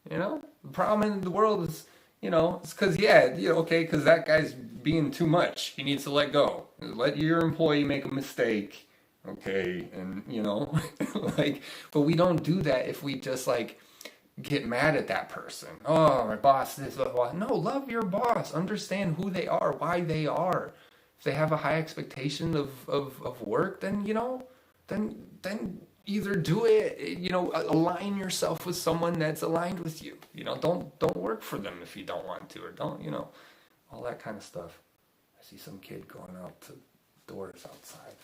The problem in the world is, it's because, because that guy's being too much. He needs to let go. Let your employee make a mistake, okay? And, but we don't do that if we just, get mad at that person. Oh, my boss, this, blah. No, love your boss. Understand who they are, why they are. If they have a high expectation of work, then, then either do it, align yourself with someone that's aligned with you. Don't work for them if you don't want to, or don't, all that kind of stuff. I see some kid going out to doors outside.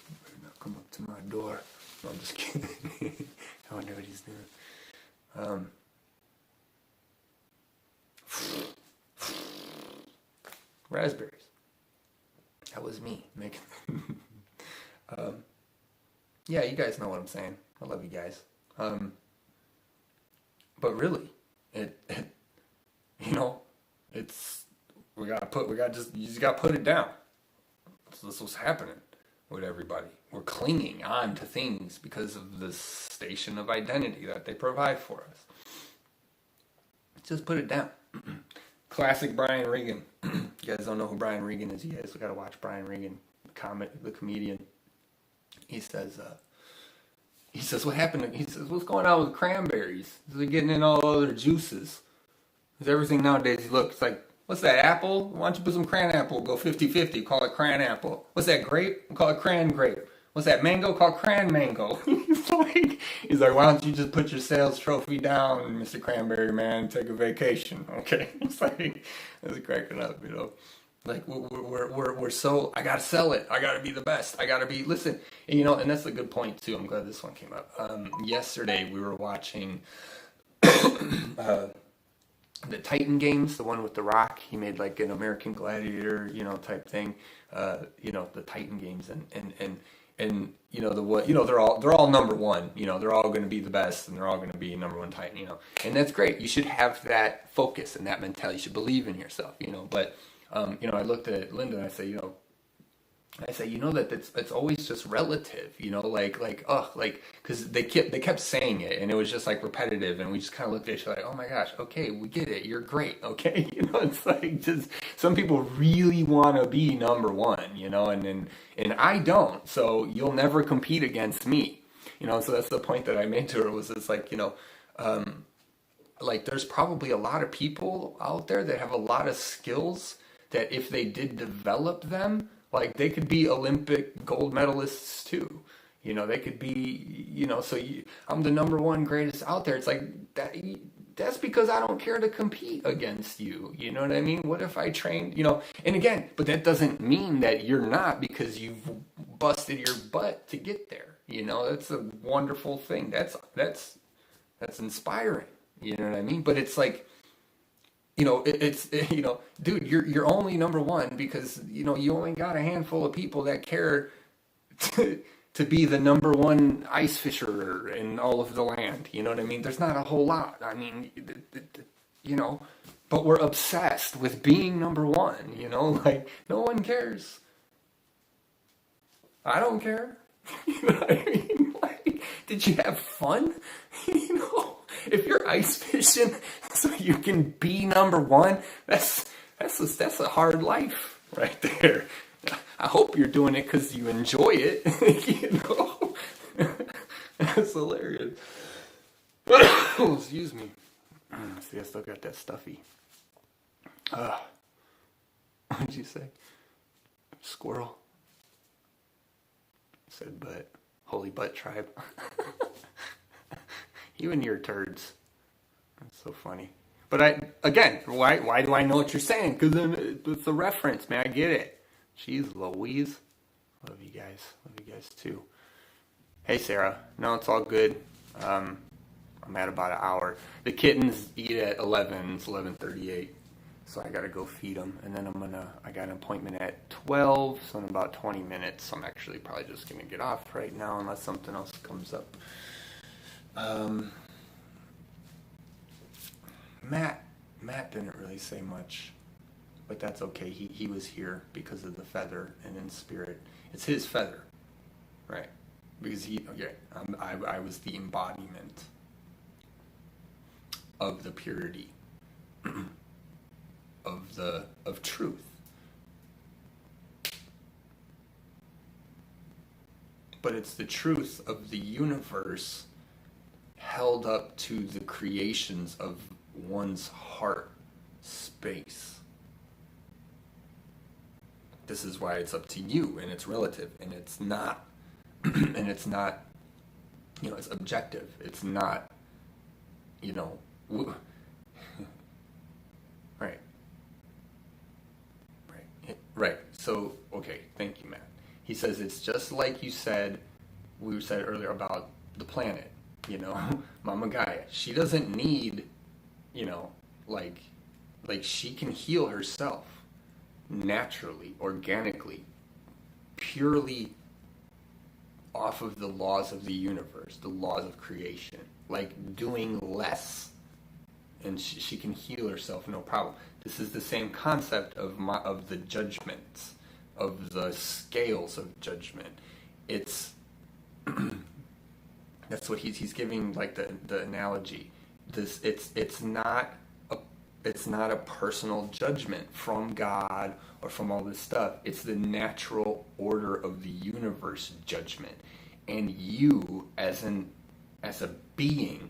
You better not come up to my door. No, I'm just kidding. I wonder what he's doing. Raspberries. That was me making yeah, you guys know what I'm saying. I love you guys. But really, it's you just gotta put it down. So this was happening with everybody. We're clinging on to things because of the station of identity that they provide for us. Just put it down. Classic Brian Regan. you guys don't know who Brian Regan is, you guys got to watch Brian Regan, the comedian. He says, what happened? He says, what's going on with cranberries? They're getting in all other juices. Because everything nowadays looks like, what's that, apple? Why don't you put some cran apple? Go 50-50, call it cran apple. What's that, grape? Call it cran grape. What's that, mango? Call it cran mango. He's like, why don't you just put your sales trophy down, Mr. Cranberry Man, take a vacation, okay? It's like, it's cracking up, you know? Like, we're so, I gotta sell it. I gotta be the best. I gotta be, listen, and, you know, and that's a good point, too. I'm glad this one came up. Yesterday, we were watching the Titan games, the one with The Rock. He made like an American Gladiator, you know, type thing. You know, the Titan games, and you know, they're all number one. You know, they're all going to be the best, and they're all going to be number one Titan. You know, and that's great. You should have that focus and that mentality. You should believe in yourself. You know, but you know, I looked at Linda and I said, you know, that it's always just relative, you know, because they kept saying it, and it was just like repetitive, and we just kind of looked at each other like, oh my gosh, okay, we get it, you're great, okay, you know, it's like, just some people really want to be number one, you know, and I don't, so you'll never compete against me, you know. So that's the point that I made to her, was it's like, you know, like there's probably a lot of people out there that have a lot of skills that if they did develop them, like, they could be Olympic gold medalists too. You know, they could be, you know, so I'm the number one greatest out there. It's like, that's because I don't care to compete against you. You know what I mean? What if I trained, you know, and again, but that doesn't mean that you're not, because you've busted your butt to get there. You know, that's a wonderful thing. That's inspiring. You know what I mean? But it's like, you know, you know, dude, you're only number one because, you know, you only got a handful of people that care to be the number one ice fisher in all of the land. You know what I mean? There's not a whole lot. I mean, you know, but we're obsessed with being number one, you know, like, no one cares. I don't care. You know what I mean? Like, did you have fun? You know? If you're ice fishing so you can be number one, that's a hard life right there. I hope you're doing it because you enjoy it. You know, that's hilarious. Oh, excuse me. See, I still got that stuffy. What did you say? Squirrel. I said butt. Holy butt tribe. You and your turds. That's so funny. But why do I know what you're saying? Because it's a reference, man. I get it. Jeez Louise. Love you guys. Love you guys too. Hey, Sarah. No, it's all good. I'm at about an hour. The kittens eat at 11. It's 11:38. So I got to go feed them. And then I got an appointment at 12. So in about 20 minutes, I'm actually probably just going to get off right now unless something else comes up. Matt didn't really say much, but that's okay. He was here because of the feather and in spirit. It's his feather, right? Because I was the embodiment of the purity of truth. But it's the truth of the universe held up to the creations of one's heart space. This is why it's up to you, and it's relative, and it's not, and it's not, you know, it's objective. It's not, you know, right. So, okay, thank you, Matt. He says it's just like we said earlier about the planet. You know, Mama Gaia, she doesn't need, you know, like she can heal herself naturally, organically, purely off of the laws of the universe, the laws of creation, like doing less, and she can heal herself, no problem. This is the same concept of the judgments, of the scales of judgment. It's that's what he's giving, like the analogy. It's not It's not a personal judgment from God or from all this stuff. It's the natural order of the universe judgment. And you, as a being,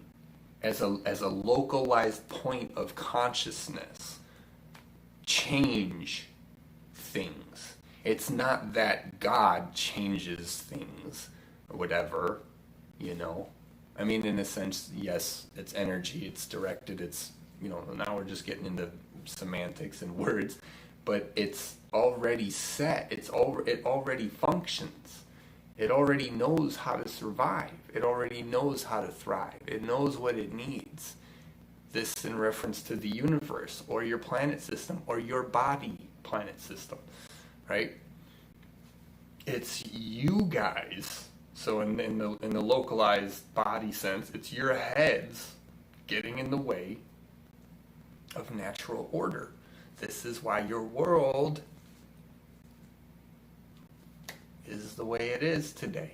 as a localized point of consciousness, change things. It's not that God changes things or whatever, you know. I mean, in a sense, yes, it's energy, it's directed, it's, you know, now we're just getting into semantics and words, but it's already set. It already functions. It already knows how to survive. It already knows how to thrive. It knows what it needs. This in reference to the universe or your planet system or your body planet system, right? It's you guys. So in the localized body sense, it's your heads getting in the way of natural order. This is why your world is the way it is today.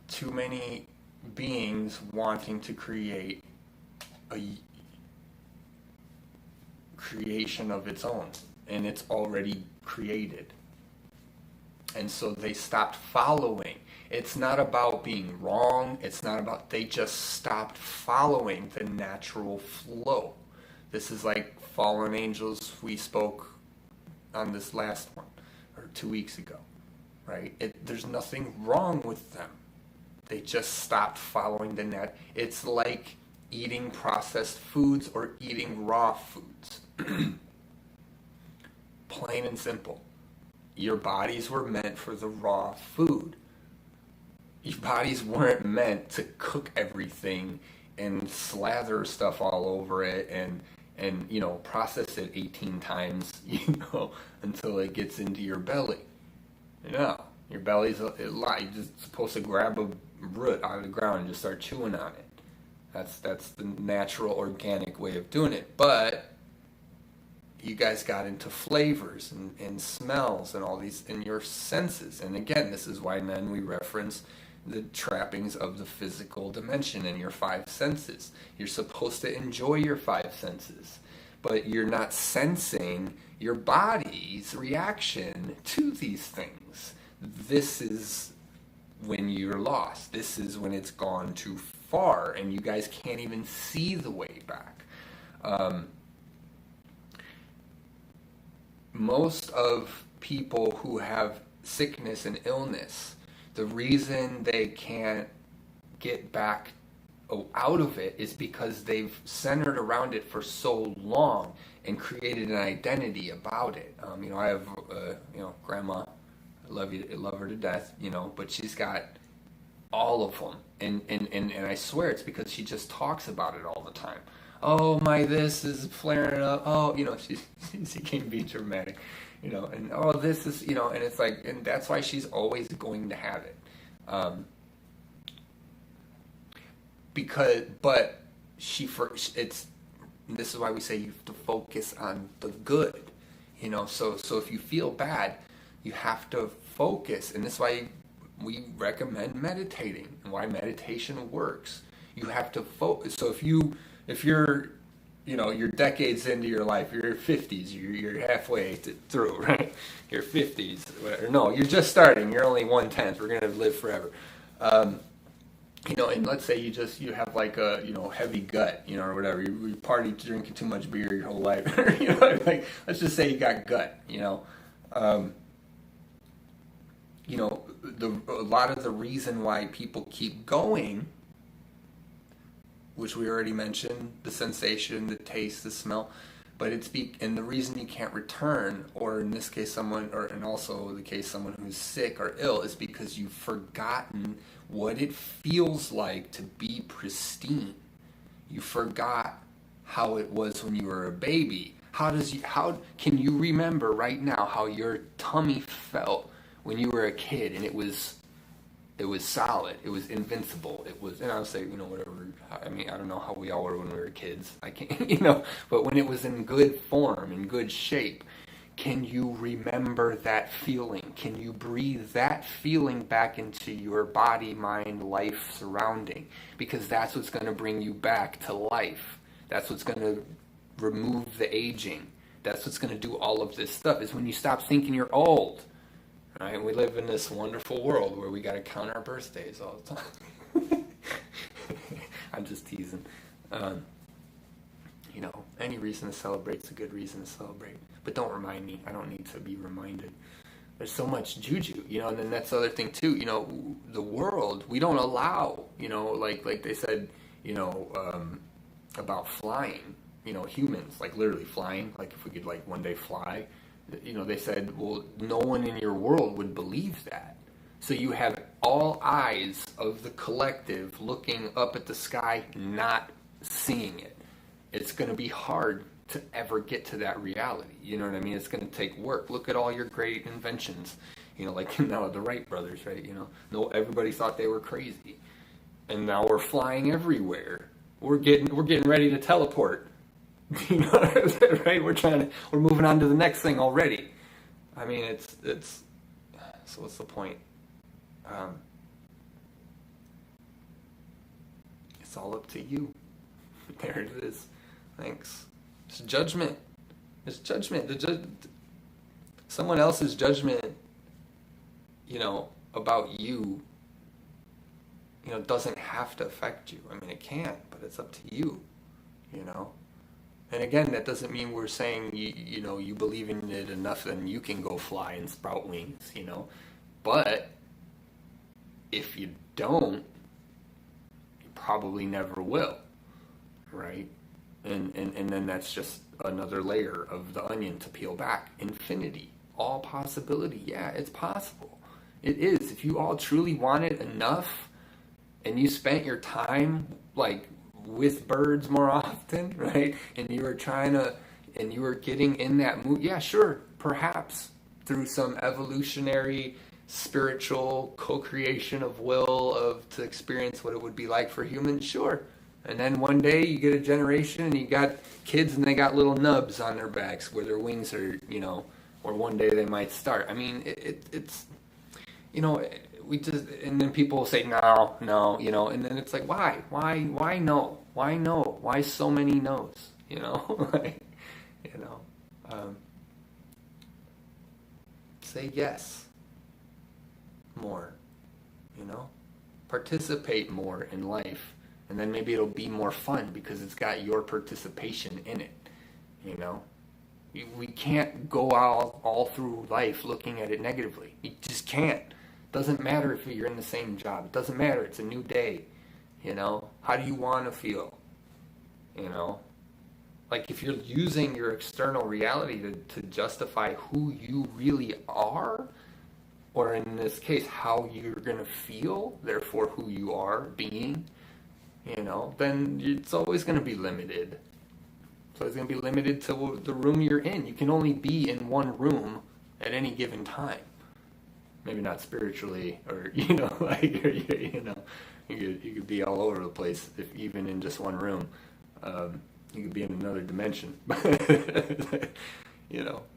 Too many beings wanting to create a creation of its own, and it's already created. And so they stopped following. It's not about being wrong. It's not about, they just stopped following the natural flow. This is like fallen angels we spoke on this last one, or 2 weeks ago, right? There's nothing wrong with them. They just stopped following the net. It's like eating processed foods or eating raw foods. Plain and simple. Your bodies were meant for the raw food. Your bodies weren't meant to cook everything and slather stuff all over it and you know, process it 18 times, you know, until it gets into your belly. No, your belly's you're just supposed to grab a root out of the ground and just start chewing on it. That's the natural, organic way of doing it. But you guys got into flavors and smells and all these in your senses. And again, this is why then we reference the trappings of the physical dimension and your five senses. You're supposed to enjoy your five senses, but you're not sensing your body's reaction to these things. This is when you're lost. This is when it's gone too far and you guys can't even see the way back. Most of people who have sickness and illness, the reason they can't get back out of it is because they've centered around it for so long and created an identity about it. You know, I have, grandma, I love her to death, you know, but she's got all of them. And I swear it's because she just talks about it all the time. Oh, my this is flaring up. Oh, you know, she can be dramatic, you know, and oh, this is, you know, and it's like, and that's why she's always going to have it. But this is why we say you have to focus on the good, you know, so if you feel bad, you have to focus, and this is why we recommend meditating and why meditation works. You have to focus. So if you're, you know, you're decades into your life, you're 50s, you're halfway through, right? You're 50s, whatever. No, you're just starting. You're only 1/10. We're gonna live forever. You know, and let's say you have like a, you know, heavy gut, you know, or whatever. You partied drinking too much beer your whole life. You know, like let's just say you got gut. You know, a lot of the reason why people keep going, which we already mentioned, the sensation, the taste, the smell, but and the reason you can't return, or in this case and also the case someone who's sick or ill, is because you've forgotten what it feels like to be pristine. You forgot how it was when you were a baby. How can you remember right now how your tummy felt when you were a kid and it was solid, it was invincible, it was, and I'll say, you know, whatever, I mean, I don't know how we all were when we were kids, I can't, you know, but when it was in good form, in good shape, Can you remember that feeling? Can you breathe that feeling back into your body, mind, life, surrounding? Because that's what's going to bring you back to life. That's what's going to remove the aging. That's what's going to do all of this stuff, is when you stop thinking you're old. Right? We live in this wonderful world where we got to count our birthdays all the time. I'm just teasing. Any reason to celebrate is a good reason to celebrate. But don't remind me. I don't need to be reminded. There's so much juju, and then that's the other thing too. The world, we don't allow, like they said, about flying, humans, like literally flying, like if we could like one day fly, they said, well, no one in your world would believe that. So you have all eyes of the collective looking up at the sky, not seeing it. It's going to be hard to ever get to that reality. You know what I mean? It's going to take work. Look at all your great inventions. Like now the Wright brothers, right? No, everybody thought they were crazy, and now we're flying everywhere. We're getting ready to teleport. Right? We're moving on to the next thing already. I mean, it's. So what's the point? It's all up to you. There it is. Thanks. It's judgment. It's judgment. Someone else's judgment, about you, doesn't have to affect you. I mean, it can, but it's up to you, And again, that doesn't mean we're saying, you believe in it enough and you can go fly and sprout wings, But if you don't, you probably never will, right? And then that's just another layer of the onion to peel back. Infinity, all possibility. Yeah, it's possible. It is. If you all truly want it enough, and you spent your time like with birds more often, right? And you were getting in that mood. Yeah, sure, perhaps through some evolutionary, spiritual co-creation of will to experience what it would be like for humans. Sure. And then one day you get a generation and you got kids and they got little nubs on their backs where their wings are, or one day they might start. I mean, it's, we just, and then people say, no, and then it's like, why no? Why no? Why so many no's? Say yes more, participate more in life. And then maybe it'll be more fun because it's got your participation in it, We can't go all through life looking at it negatively. You just can't. Doesn't matter if you're in the same job. It doesn't matter. It's a new day, How do you want to feel, Like if you're using your external reality to justify who you really are, or in this case, how you're going to feel, therefore who you are being, then it's always going to be limited. So it's going to be limited to the room you're in. You can only be in one room at any given time. Maybe not spiritually, or you could be all over the place if even in just one room. You could be in another dimension.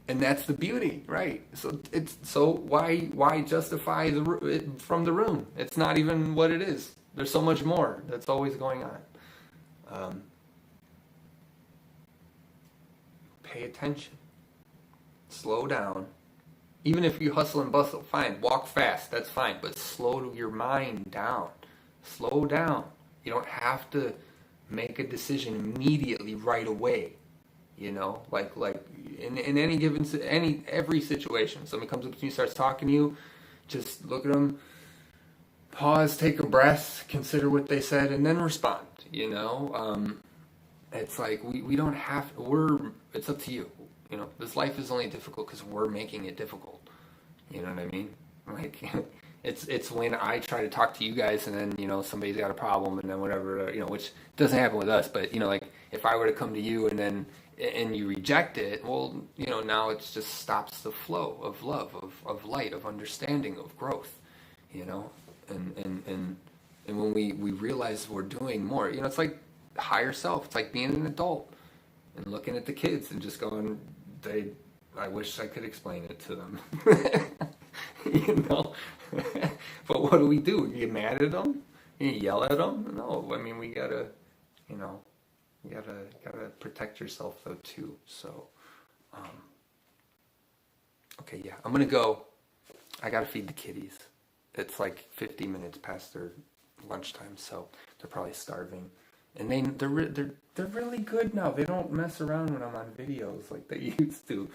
And that's the beauty, right? So why justify it from the room? It's not even what it is. There's so much more that's always going on. Pay attention. Slow down. Even if you hustle and bustle, fine. Walk fast, that's fine. But slow your mind down. Slow down. You don't have to make a decision immediately right away. Like in any given every situation, somebody comes up to you, starts talking to you, just look at them. Pause, take a breath, consider what they said, and then respond, It's like, we don't have, it's up to you, This life is only difficult because we're making it difficult, you know what I mean? Like, it's when I try to talk to you guys and then, somebody's got a problem and then whatever, which doesn't happen with us, but, like, if I were to come to you and you reject it, well, now it just stops the flow of love, of light, of understanding, of growth, And when we realize we're doing more, it's like higher self. It's like being an adult and looking at the kids and just going, they I wish I could explain it to them. You know? But what do? You get mad at them? You yell at them? No, I mean, we gotta, you know, you gotta protect yourself though too. So, okay, yeah, I'm gonna go. I gotta feed the kitties. It's like 50 minutes past their lunchtime, so they're probably starving. And they're really good now. They don't mess around when I'm on videos like they used to.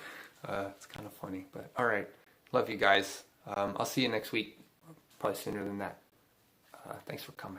It's kind of funny, but all right. Love you guys. I'll see you next week. Probably sooner than that. Thanks for coming.